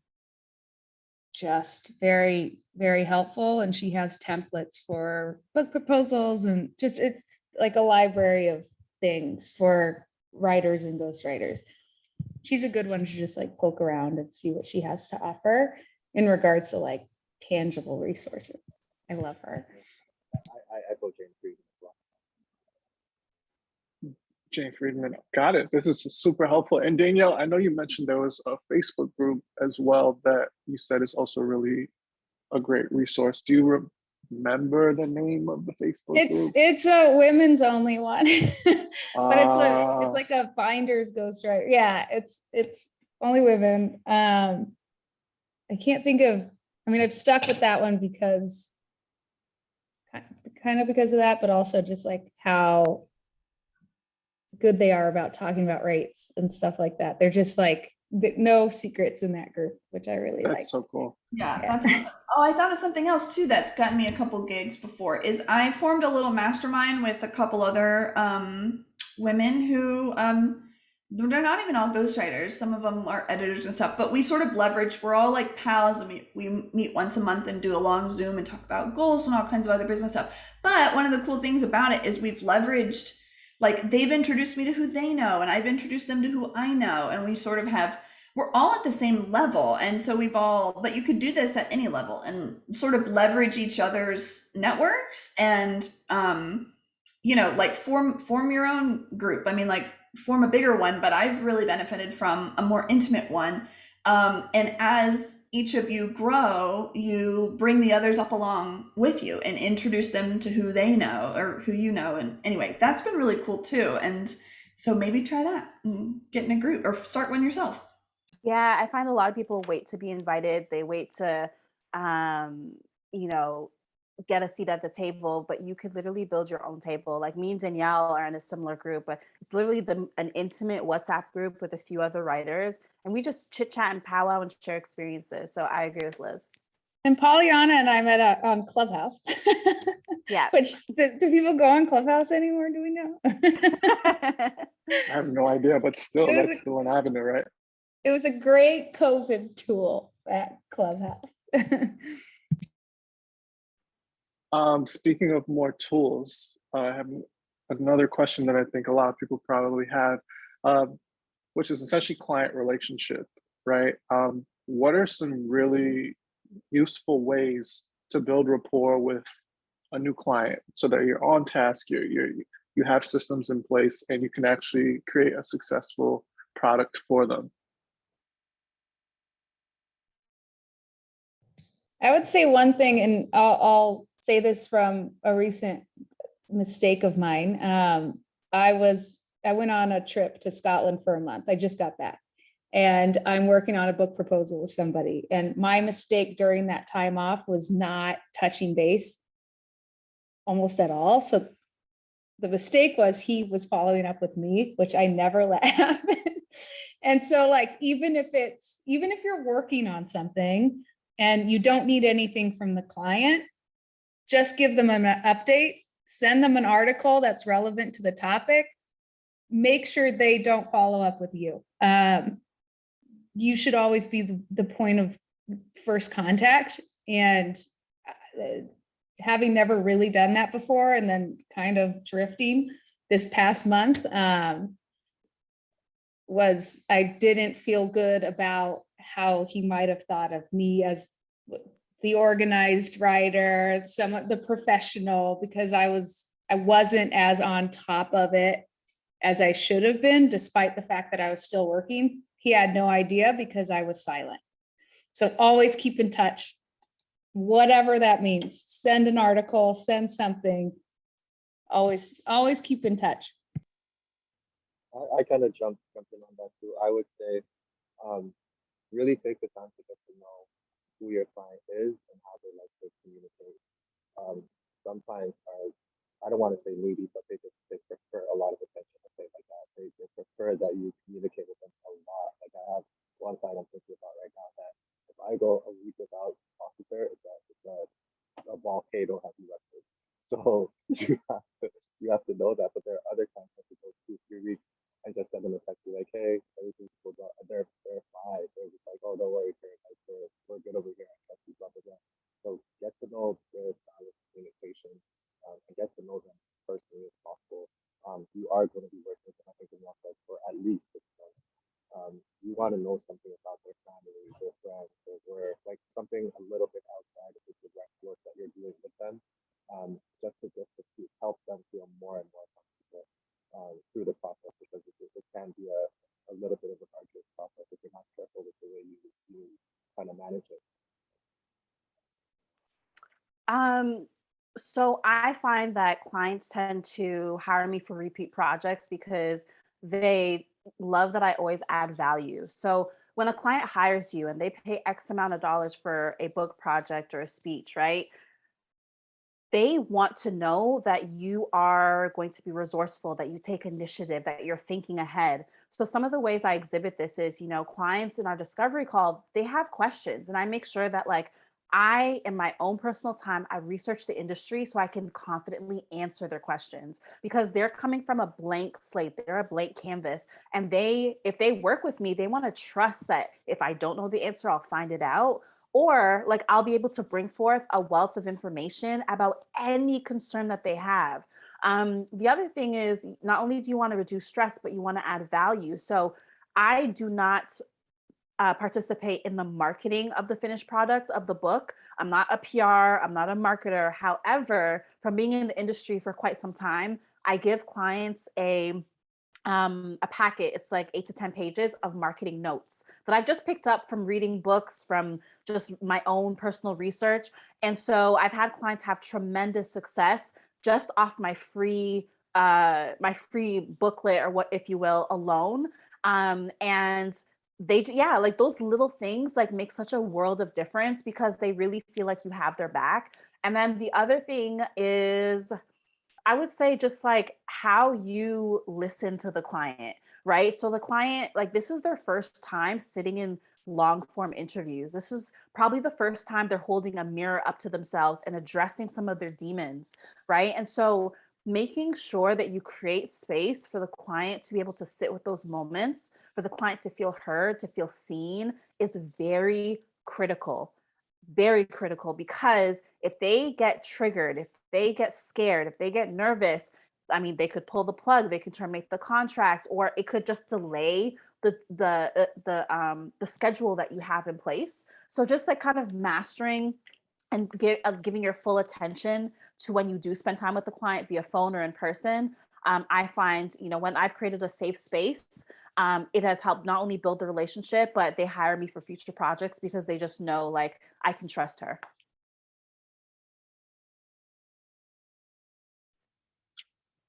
just very, very helpful, and she has templates for book proposals, and just, it's like a library of things for writers and ghostwriters. She's a good one to just like poke around and see what she has to offer in regards to like tangible resources. I love her. I echo Jane Friedman as well. Jane Friedman, got it. This is super helpful. And Danielle, I know you mentioned there was a Facebook group as well that you said is also really a great resource. Do you remember the name of the Facebook group? It's a women's only one, but it's like a Finders ghostwriter. Yeah, it's only women. I can't think of. I mean, I've stuck with that one because kind of because of that, but also just like how good they are about talking about rates and stuff like that. They're just like, no secrets in that group, which I really like. That's so cool. Yeah, that's awesome. Oh, I thought of something else too that's gotten me a couple gigs before, is I formed a little mastermind with a couple other women who they're not even all ghostwriters. Some of them are editors and stuff, but we sort of leverage, we're all like pals, and we meet once a month and do a long Zoom and talk about goals and all kinds of other business stuff. But one of the cool things about it is we've leveraged, like they've introduced me to who they know, and I've introduced them to who I know. And we sort of have, we're all at the same level. And so we've all, but you could do this at any level and sort of leverage each other's networks and, like form your own group. I mean, like form a bigger one, but I've really benefited from a more intimate one. And as each of you grow, you bring the others up along with you and introduce them to who they know or who you know. And anyway, that's been really cool too. And so maybe try that and get in a group or start one yourself. Yeah, I find a lot of people wait to be invited. They wait to, you know, get a seat at the table, but you could literally build your own table. Like me and Danielle are in a similar group, but it's literally an intimate WhatsApp group with a few other writers, and we just chit chat and powwow and share experiences. So I agree with Liz. And Pauleanna and I met on Clubhouse. Yeah. Which do people go on Clubhouse anymore? Do we know? I have no idea, but still, that's still an avenue, right? It was a great COVID tool, that Clubhouse. Speaking of more tools, I have another question that I think a lot of people probably have, which is essentially client relationship, right? What are some really useful ways to build rapport with a new client so that you're on task, you have systems in place, and you can actually create a successful product for them? I would say one thing, and I'll say this from a recent mistake of mine. I went on a trip to Scotland for a month. I just got back, and I'm working on a book proposal with somebody. And my mistake during that time off was not touching base almost at all. So the mistake was he was following up with me, which I never let happen. And so like, even if you're working on something and you don't need anything from the client, just give them an update, send them an article that's relevant to the topic, make sure they don't follow up with you. You should always be the point of first contact. And having never really done that before, and then kind of drifting this past month, was I didn't feel good about how he might have thought of me as the organized writer, the professional, because I wasn't as on top of it as I should have been, despite the fact that I was still working. He had no idea because I was silent. So always keep in touch, whatever that means. Send an article, send something. Always keep in touch. I kind of jumped in on that too. I would say really take the time to get to know who your client is and how they like to communicate. Some clients are, I don't want to say needy, but they prefer a lot of attention, let's say like that. They prefer that you communicate with them a lot. Like I have one client I'm thinking about right now that if I go a week without talking to her, it's a volcano heavy record. So you have to know that. But there are other clients that go 2-3 weeks and just send them a text like, hey, everything's cool. They're fine. They're just like, oh, don't worry, like, we're good over here. I trust you, blah, blah, blah. So get to know their style of communication and get to know them personally as possible. You are going to be working with them, I think, in one place for at least 6 months. You want to know something about their family, their friends, their work, like something a little bit outside of the direct work that you're doing with them, just to help them feel more and more comfortable through the process, because it can be a little bit of an arduous process if you're not careful with the way you kind of manage it. So I find that clients tend to hire me for repeat projects because they love that I always add value. So when a client hires you and they pay X amount of dollars for a book project or a speech, right? They want to know that you are going to be resourceful, that you take initiative, that you're thinking ahead. So some of the ways I exhibit this is, clients in our discovery call, they have questions, and I make sure that like I, in my own personal time, I research the industry so I can confidently answer their questions, because they're coming from a blank slate. They're a blank canvas. And if they work with me, they want to trust that if I don't know the answer, I'll find it out. Or like I'll be able to bring forth a wealth of information about any concern that they have. The other thing is, not only do you want to reduce stress, but you want to add value. So I do not participate in the marketing of the finished product of the book. I'm not a PR, I'm not a marketer. However, from being in the industry for quite some time, I give clients a packet. It's like 8 to 10 pages of marketing notes that I've just picked up from reading books, from just my own personal research. And so I've had clients have tremendous success just off my free booklet, or what, if you will, alone. And yeah, like those little things like make such a world of difference, because they really feel like you have their back. And then the other thing is, I would say, just like how you listen to the client, right? So the client, like, this is their first time sitting in long form interviews. This is probably the first time they're holding a mirror up to themselves and addressing some of their demons, right? And so making sure that you create space for the client to be able to sit with those moments, for the client to feel heard, to feel seen, is very critical, because if they get triggered, if they get scared, if they get nervous, I mean, they could pull the plug, they could terminate the contract, or it could just delay the schedule that you have in place. So just like kind of mastering and giving your full attention to when you do spend time with the client via phone or in person. I find, when I've created a safe space, it has helped not only build the relationship, but they hire me for future projects because they just know, like, I can trust her.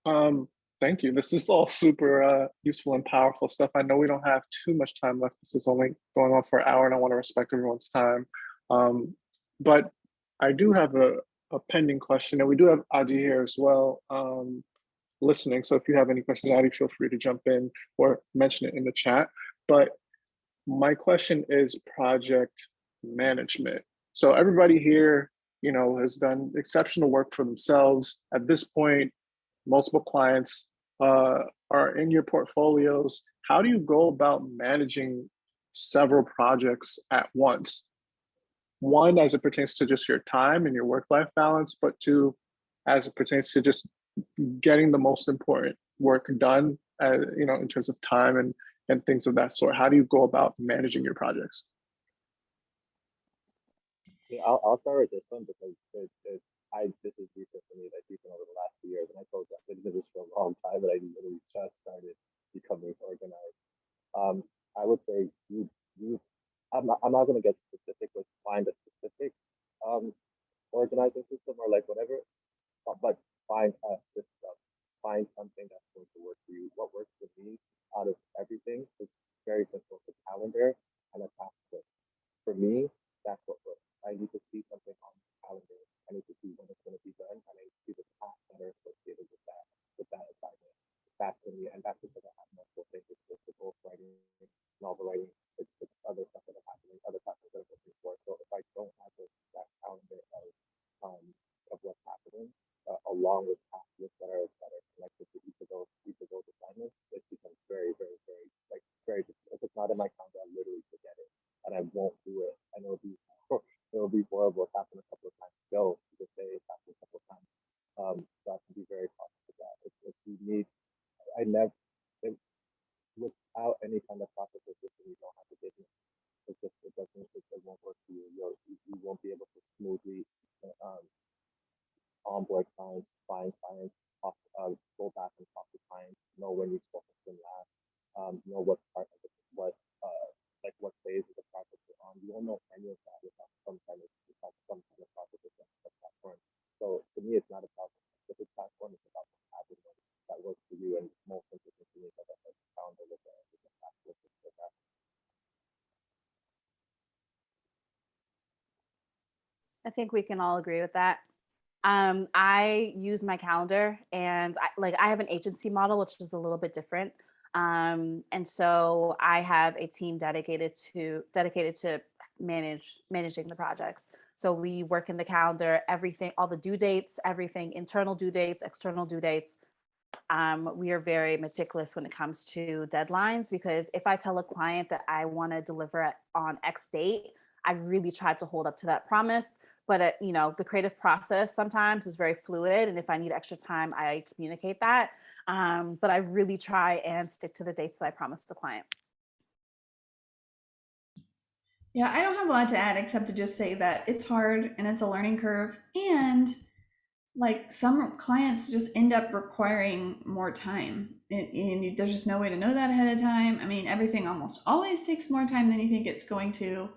Um, Thank you. This is all super useful and powerful stuff. I know we don't have too much time left. This is only going on for an hour, and I want to respect everyone's time. Um, but I do have a pending question, and we do have Adi here as well, listening. So if you have any questions, Adi, feel free to jump in or mention it in the chat. But my question is project management. So everybody here, has done exceptional work for themselves. At this point, multiple clients are in your portfolios. How do you go about managing several projects at once? One, as it pertains to just your time and your work-life balance, but two, as it pertains to just getting the most important work done, in terms of time and things of that sort. How do you go about managing your projects? Yeah, I'll start with this one because this is recent for me, like even over the last 2 years, and I told you I've been doing this for a long time, but I literally just started becoming organized. I would say I'm not going to get specific with find a specific organizing system or like whatever, but find a system, find something that's going to work for you. What works for me out of everything is very simple. It's a calendar and a task list. For me, that's what works. I need to see something on the calendar. I need to see when it's going to be done, and I need to see the tasks that are associated with that assignment. That's for me, and that's because I have multiple things. It's just the ghostwriting, novel writing, it's the other stuff that are happening, other projects that I'm looking for. So if I don't have that calendar um, of what's happening, along with tasks that are connected to each of those assignments, it becomes very, very, very very. If it's not in my calendar, I literally forget it, and I won't do it, and it'll be horrible. It's happened a couple of times. To say it's happened a couple of times. So I have to be very cautious of that. If you need, I never, if, without any kind of process or system, you don't have a business. It won't work for you. You won't be able to smoothly um, onboard clients, find clients, go back and talk to clients, know when you've spoken to them last, know what part of what phase of the project you're on. You won't know any of that without some kind of process of the platform. So to me, it's not about the specific platform; it's about the platform that works for you. And most interesting to me is that I found with the platform. I think we can all agree with that. I use my calendar, and I have an agency model, which is a little bit different. And so I have a team dedicated to managing the projects. So we work in the calendar, everything, all the due dates, everything, internal due dates, external due dates. We are very meticulous when it comes to deadlines, because if I tell a client that I want to deliver on X date, I really try to hold up to that promise. But you know, the creative process sometimes is very fluid, and if I need extra time, I communicate that. But I really try and stick to the dates that I promised the client. Yeah, I don't have a lot to add except to just say that it's hard and it's a learning curve. And like some clients just end up requiring more time. And there's just no way to know that ahead of time. I mean, everything almost always takes more time than you think it's going to.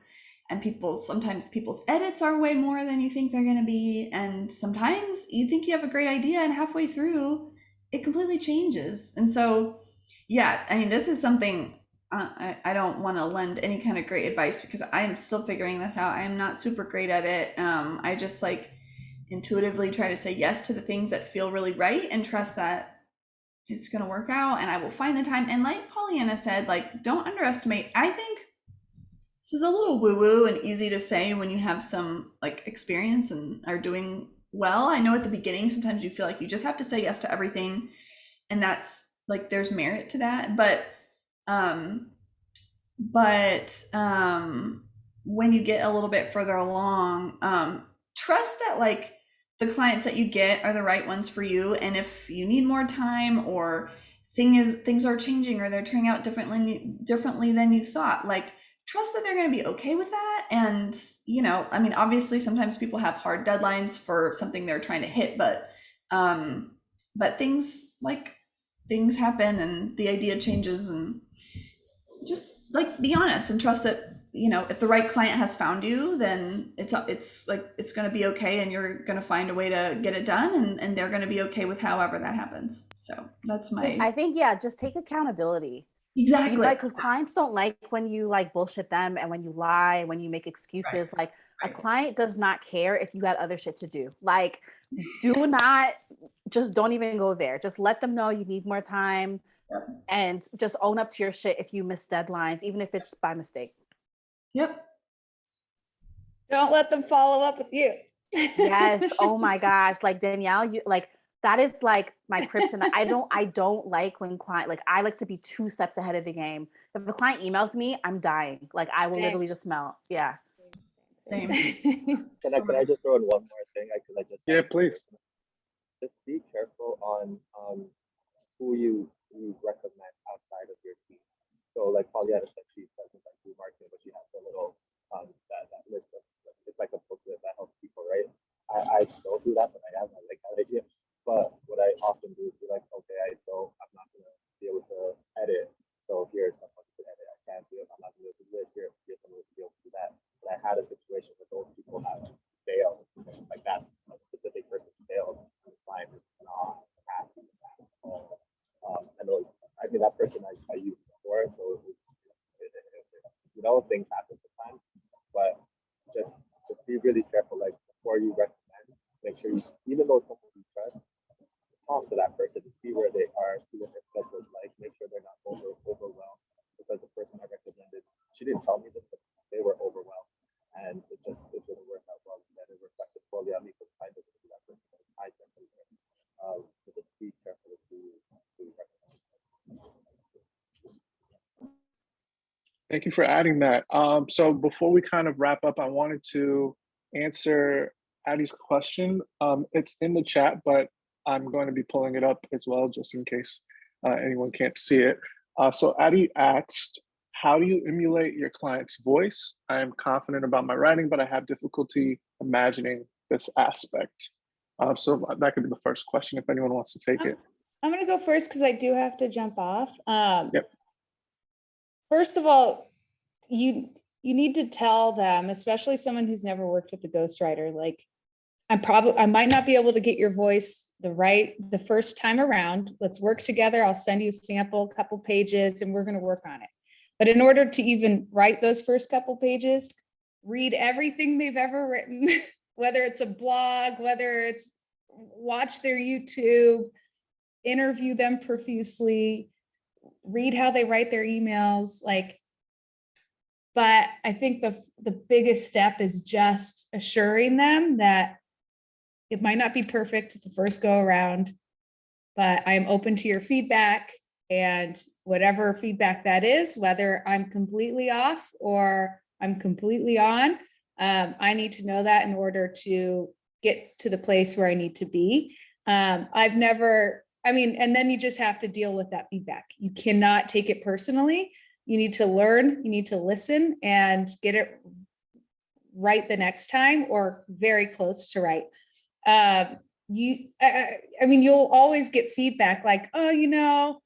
And sometimes people's edits are way more than you think they're going to be. And sometimes you think you have a great idea and halfway through it completely changes. And so, yeah, I mean, this is something I don't want to lend any kind of great advice because I'm still figuring this out. I'm not super great at it. I just like intuitively try to say yes to the things that feel really right and trust that it's going to work out and I will find the time. And like Pauleanna said, like, don't underestimate. I think this is a little woo-woo and easy to say when you have some like experience and are doing well. I know at the beginning, sometimes you feel like you just have to say yes to everything. And that's like, there's merit to that. But when you get a little bit further along, trust that like the clients that you get are the right ones for you. And if you need more time or things are changing or they're turning out differently than you thought, like trust that they're going to be okay with that. And, you know, I mean, obviously sometimes people have hard deadlines for something they're trying to hit, but things happen and the idea changes, and just like be honest and trust that, you know, if the right client has found you, then it's like it's going to be okay and you're going to find a way to get it done, and they're going to be okay with however that happens. So that's I think, yeah, just take accountability. exactly, Like, because clients don't like when you like bullshit them and when you lie, when you make excuses. Right. Like a client does not care if you had other shit to do. Like, just don't even go there. Just let them know you need more time. Yep. And just own up to your shit if you miss deadlines, even if it's by mistake. Yep. Don't let them follow up with you. Yes. Oh my gosh. Like Danielle, you like that is like my kryptonite. I don't like when I like to be 2 steps ahead of the game. If the client emails me, I'm dying. Like I will literally just melt. Yeah. Same. Can I just throw in one more thing? Yeah, please. Just be careful on who you recommend outside of your team. So like Pauleanna said, she doesn't like do marketing, but she has a little that list of, it's like a booklet that helps people, right? I don't do that, but I like that idea. But what I often do is be like, okay, I'm not gonna be able to edit. So here's someone to edit. I can't do it. I'm not gonna do this. Here's someone to be able to do that. But I had a situation where those people have failed. Like that's a specific person failed. And the client is not happy with that. And I mean that person I used before, so you know, things happen sometimes. But just be really careful. Like before you recommend, make sure you, even though it's someone you trust, talk to that person to see where they are, see what their schedule is like, make sure they're not overwhelmed. Because the person I recommended, she didn't tell me this, but they were overwhelmed, and it didn't work out well. And it reflected poorly on me because I didn't do that person. I sent them there. So just be careful with who you recommend. Thank you for adding that. So before we kind of wrap up, I wanted to answer Addie's question. It's in the chat, but I'm going to be pulling it up as well, just in case anyone can't see it. So Addie asked, how do you emulate your client's voice? I am confident about my writing, but I have difficulty imagining this aspect. So that could be the first question if anyone wants to take it. I'm going to go first because I do have to jump off. Yep. First of all, you need to tell them, especially someone who's never worked with a ghostwriter, like I might not be able to get your voice the first time around. Let's work together. I'll send you a sample, couple pages, and we're going to work on it. But in order to even write those first couple pages, read everything they've ever written, whether it's a blog, whether it's watch their YouTube, interview them profusely, read how they write their emails. Like But I think the biggest step is just assuring them that it might not be perfect the first go around, but I am open to your feedback, and whatever feedback that is, whether I'm completely off or I'm completely on, I need to know that in order to get to the place where I need to be. And then you just have to deal with that feedback. You cannot take it personally. You need to learn, you need to listen and get it right the next time, or very close to right. You'll always get feedback like, oh,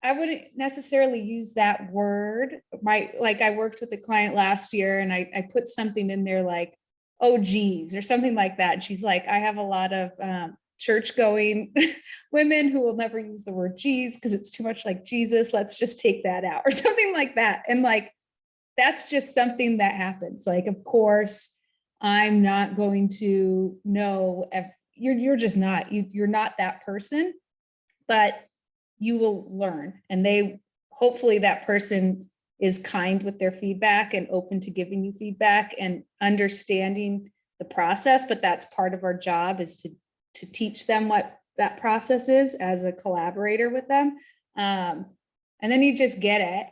I wouldn't necessarily use that word. I worked with a client last year and I put something in there like, oh, geez, or something like that. And she's like, I have a lot of church going women who will never use the word geez because it's too much like Jesus. Let's just take that out, or something like that. And like, that's just something that happens. Like, of course, I'm not going to know if you're just not, you're not that person, but you will learn. And hopefully that person is kind with their feedback and open to giving you feedback and understanding the process. But that's part of our job, is to teach them what that process is as a collaborator with them. And then you just get it.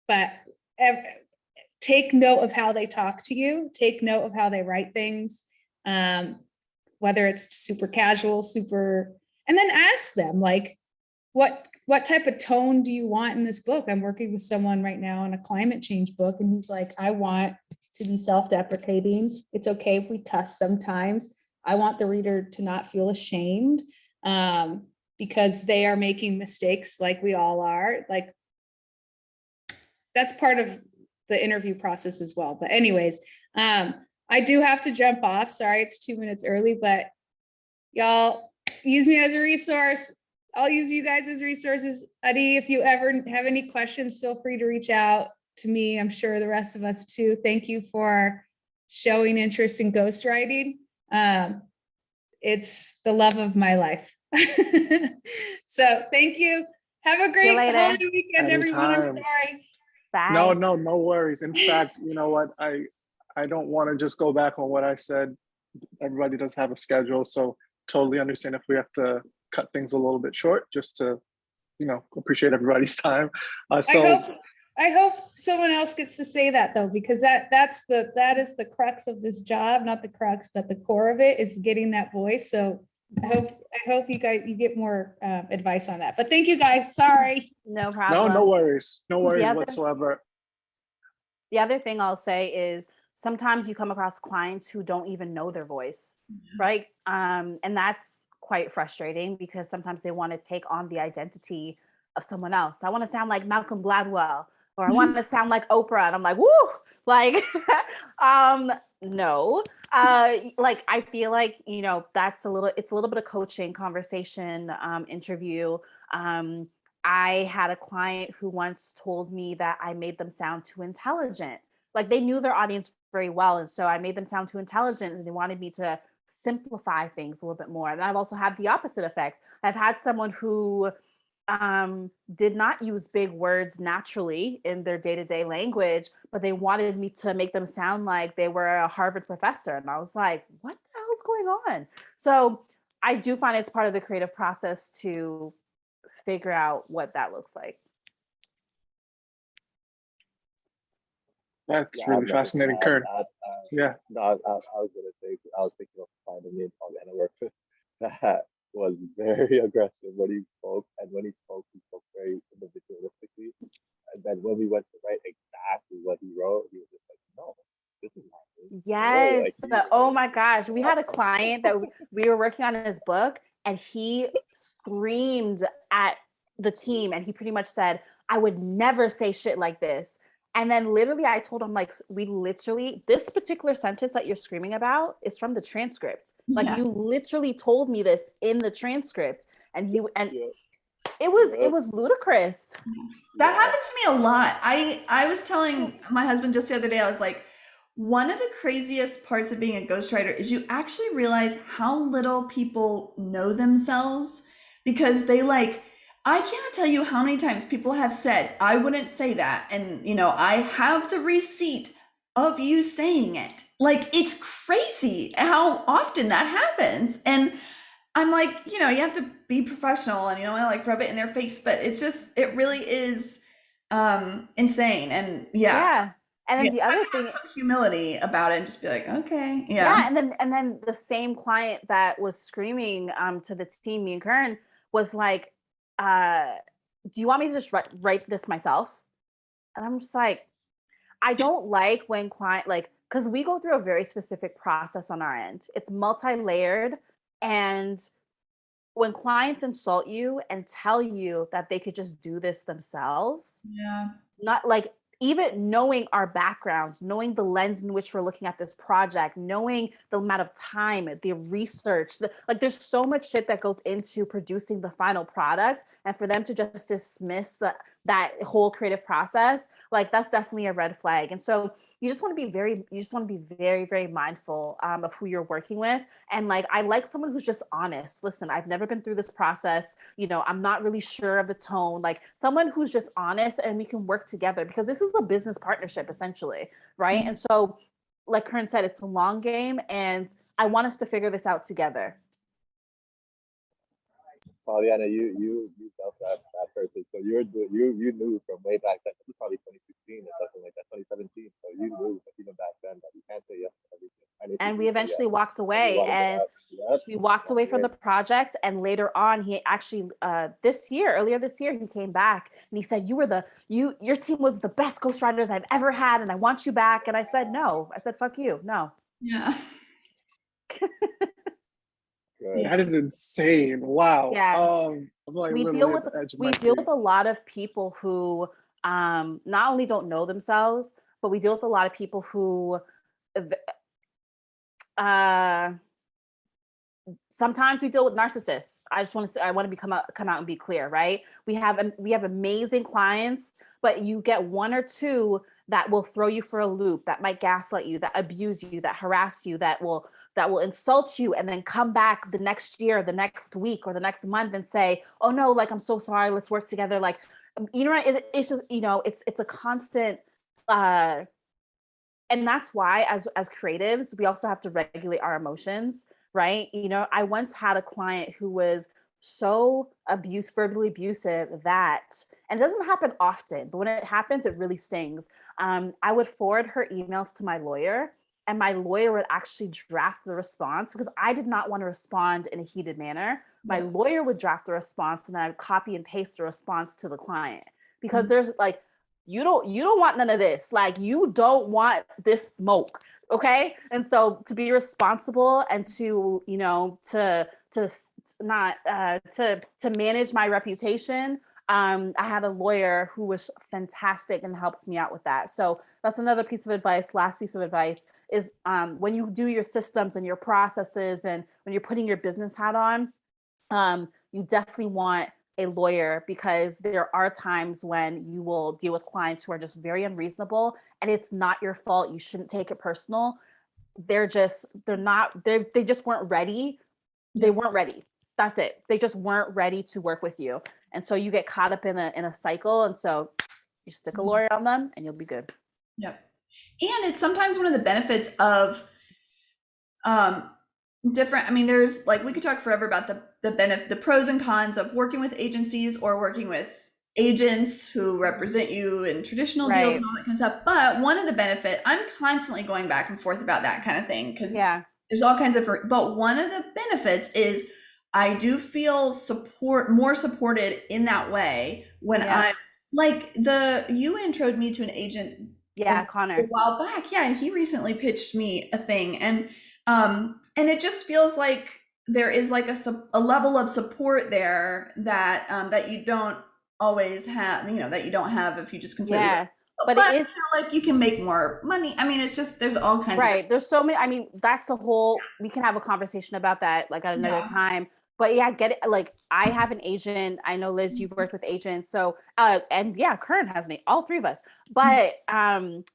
But take note of how they talk to you, take note of how they write things, whether it's super casual, and then ask them like, what type of tone do you want in this book? I'm working with someone right now on a climate change book, and he's like, I want to be self-deprecating. It's okay if we cuss sometimes. I want the reader to not feel ashamed, because they are making mistakes like we all are. Like, that's part of the interview process as well. But anyways, I do have to jump off. Sorry, it's 2 minutes early, but y'all use me as a resource. I'll use you guys as resources. Adi, if you ever have any questions, feel free to reach out to me. I'm sure the rest of us too. Thank you for showing interest in ghostwriting. It's the love of my life. So thank you. Have a great holiday weekend, everyone. I'm sorry. Bye. No worries. In fact, you know what? I don't want to just go back on what I said. Everybody does have a schedule, so totally understand if we have to cut things a little bit short, just to, appreciate everybody's time. I hope someone else gets to say that though, because that is the crux of this job, not the crux, but the core of it is getting that voice. So I hope you get more advice on that. But thank you guys. Sorry. No problem. No worries. No worries whatsoever. The other thing I'll say is sometimes you come across clients who don't even know their voice, right? And that's quite frustrating because sometimes they want to take on the identity of someone else. I want to sound like Malcolm Gladwell, or I want to sound like Oprah. And I'm like, woo, like, no. Like, I feel like, it's a little bit of coaching, conversation, interview. I had a client who once told me that I made them sound too intelligent. Like, they knew their audience very well. And so I made them sound too intelligent, and they wanted me to simplify things a little bit more. And I've also had the opposite effect. I've had someone who did not use big words naturally in their day-to-day language, but they wanted me to make them sound like they were a Harvard professor. And I was like, what the hell is going on? So I do find it's part of the creative process to figure out what that looks like. That's really fascinating, Kurt. Yeah. No, I was gonna say, I was thinking of finding me and Pauleanna work with that was very aggressive when he spoke, and when he spoke very individualistically. And then when we went to write exactly what he wrote, he was just like, no, this is not me. Yes. Oh my gosh. We had a client that we were working on his book, and he screamed at the team, and he pretty much said, I would never say shit like this. And then literally I told him, like, this particular sentence that you're screaming about is from the transcript. Like, you literally told me this in the transcript. And it was ludicrous. That happens to me a lot. I was telling my husband just the other day, I was like, one of the craziest parts of being a ghostwriter is you actually realize how little people know themselves, because they I cannot tell you how many times people have said, I wouldn't say that. And, you know, I have the receipt of you saying it. Like, it's crazy how often that happens. And I'm like, you know, you have to be professional and you don't want to like rub it in their face, but it's just, it really is insane. And Yeah. And yeah, then the I have other to have thing, some humility about it and just be like, okay, yeah, and then the same client that was screaming to the team, me and Kern, was like, do you want me to just write this myself? And I'm just like, I don't like when client like, because we go through a very specific process on our end. It's multi-layered, and when clients insult you and tell you that they could just do this themselves, yeah. not like, even knowing our backgrounds, knowing the lens in which we're looking at this project, knowing the amount of time, the research, like there's so much shit that goes into producing the final product, and for them to just dismiss that whole creative process, like that's definitely a red flag. And so you just want to be very, very mindful of who you're working with. And like, I like someone who's just honest. Listen, I've never been through this process. You know, I'm not really sure of the tone. Like someone who's just honest, and we can work together, because this is a business partnership essentially, right? And so, like Kern said, it's a long game, and I want us to figure this out together. Pauleanna, you felt that person, so you knew from way back then. This was probably 2016 or something like that, 2017. So you knew even back then that you can't say yes to everything. And we eventually walked away, and we walked away from the project. And later on, he actually earlier this year, he came back and he said, your team was the best ghostwriters I've ever had, and I want you back. And I said, no. I said, fuck you, no. Yeah. That is insane. Wow. Yeah. I'm like we literally deal at with the edge of we my deal seat. with a lot of people who not only don't know themselves, but we deal with a lot of people who sometimes we deal with narcissists. I want to come out and be clear, right? We have amazing clients, but you get one or two that will throw you for a loop, that might gaslight you, that abuse you, that harass you, that will insult you, and then come back the next year, the next week, or the next month and say, oh no, like, I'm so sorry, let's work together. Like, you know, it's just, you know, it's a constant and that's why as creatives, we also have to regulate our emotions, right? You know, I once had a client who was so verbally abusive that, and it doesn't happen often, but when it happens, it really stings. I would forward her emails to my lawyer, and my lawyer would actually draft the response, because I did not want to respond in a heated manner. My lawyer would draft the response, and then I'd copy and paste the response to the client, because there's like, you don't want none of this. Like, you don't want this smoke. Okay. And so to be responsible and to, you know, to not to manage my reputation, I had a lawyer who was fantastic and helped me out with that. So that's another piece of advice. Last piece of advice is when you do your systems and your processes, and when you're putting your business hat on, you definitely want a lawyer, because there are times when you will deal with clients who are just very unreasonable, and it's not your fault. You shouldn't take it personal. They just weren't ready. They weren't ready. That's it. They just weren't ready to work with you. And so you get caught up in a cycle. And so you stick a lawyer on them and you'll be good. Yep. And it's sometimes one of the benefits of different, I mean, there's like, we could talk forever about the pros and cons of working with agencies or working with agents who represent you in traditional deals and all that kind of stuff. But one of the benefit, I'm constantly going back and forth about that kind of thing, because there's all kinds of, but one of the benefits is I do feel more supported in that way when I'm like, you introed me to an agent Connor, a while back. Yeah. And he recently pitched me a thing, and it just feels like there is like a level of support there that that you don't always have, you know, that you don't have if you just completely but it is, you know, like, you can make more money. I mean, it's just, there's all kinds of there's so many, I mean, that's a whole, we can have a conversation about that like at another time. But yeah, get it. Like, I have an agent. I know, Liz, you've worked with agents. So, and yeah, Kern has an, all three of us. But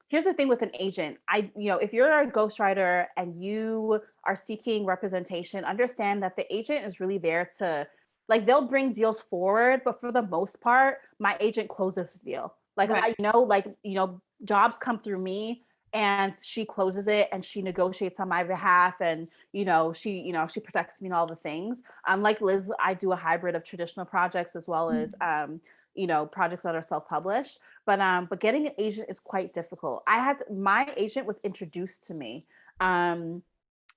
here's the thing with an agent. You know, if you're a ghostwriter and you are seeking representation, understand that the agent is really there to Like they'll bring deals forward, but for the most part, my agent closes the deal. Like Right. jobs come through me and she closes it and she negotiates on my behalf and she protects me and all the things. Like Liz, I do a hybrid of traditional projects as well as projects that are self-published. But getting an agent is quite difficult. My agent was introduced to me. And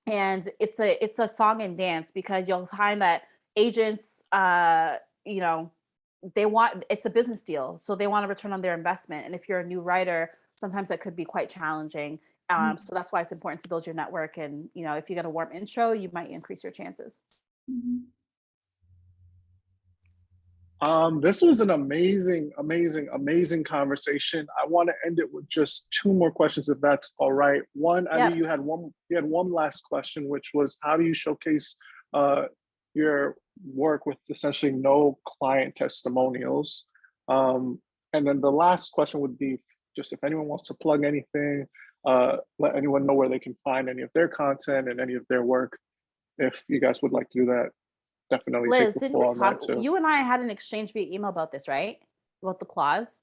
it's a song and dance because you'll find that agents it's a business deal, so they want a return on their investment. And if you're a new writer, sometimes that could be quite challenging. So that's why it's important to build your network. And if you get a warm intro, you might increase your chances. This was an amazing conversation. I want to end it with just 2 more questions, if that's all right. One, I know you had one last question, which was, how do you showcase your work with essentially no client testimonials? And then the last question would be just if anyone wants to plug anything, let anyone know where they can find any of their content and any of their work. If you guys would like to do that, definitely Liz, take the didn't floor we on that talk? too. You and I had an exchange via email about this, right? About the clause.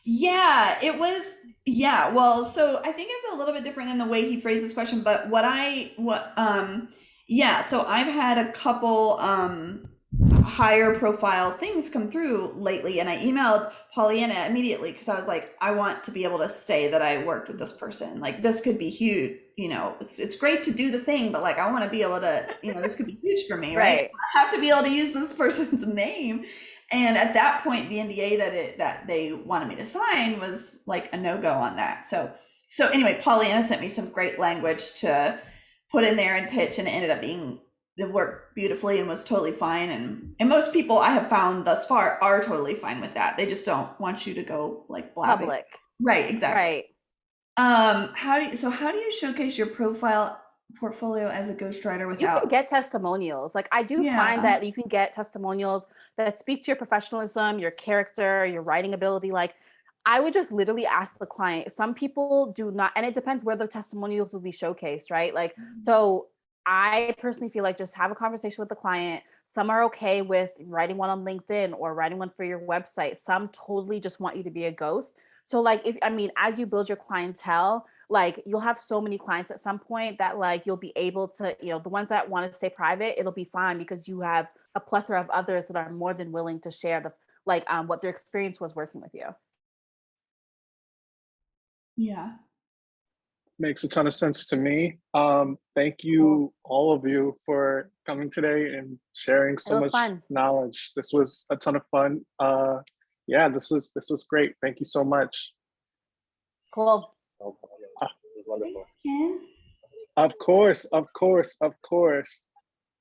Yeah, it was, yeah, well, so I think it's a little bit different than the way he phrased this question, but so I've had a couple, higher profile things come through lately, and I emailed Pauleanna immediately because I was like, I want to be able to say that I worked with this person. Like, this could be huge, it's great to do the thing, but like, I want to be able to, this could be huge for me, right? I have to be able to use this person's name. And at that point, the NDA that they wanted me to sign was like a no-go on that. So anyway, Pauleanna sent me some great language to put in there and pitch, and it ended up being, it worked beautifully and was totally fine. And most people I have found thus far are totally fine with that. They just don't want you to go like blabbing. Public. Right, exactly. Right. How do you showcase your portfolio as a ghostwriter without? You can get testimonials. Like I do find that you can get testimonials that speak to your professionalism, your character, your writing ability. Like I would just literally ask the client. Some people do not, and it depends where the testimonials will be showcased, right? Like, so I personally feel like just have a conversation with the client. Some are okay with writing one on LinkedIn or writing one for your website. Some totally just want you to be a ghost. So like, as you build your clientele, like you'll have so many clients at some point that like you'll be able to, the ones that want to stay private, it'll be fine because you have a plethora of others that are more than willing to share what their experience was working with you. Yeah. Makes a ton of sense to me. Thank you, all of you, for coming today and sharing so much knowledge. This was a ton of fun. Yeah, this was great. Thank you so much. Cool. It was wonderful. Thanks, Ken. Of course.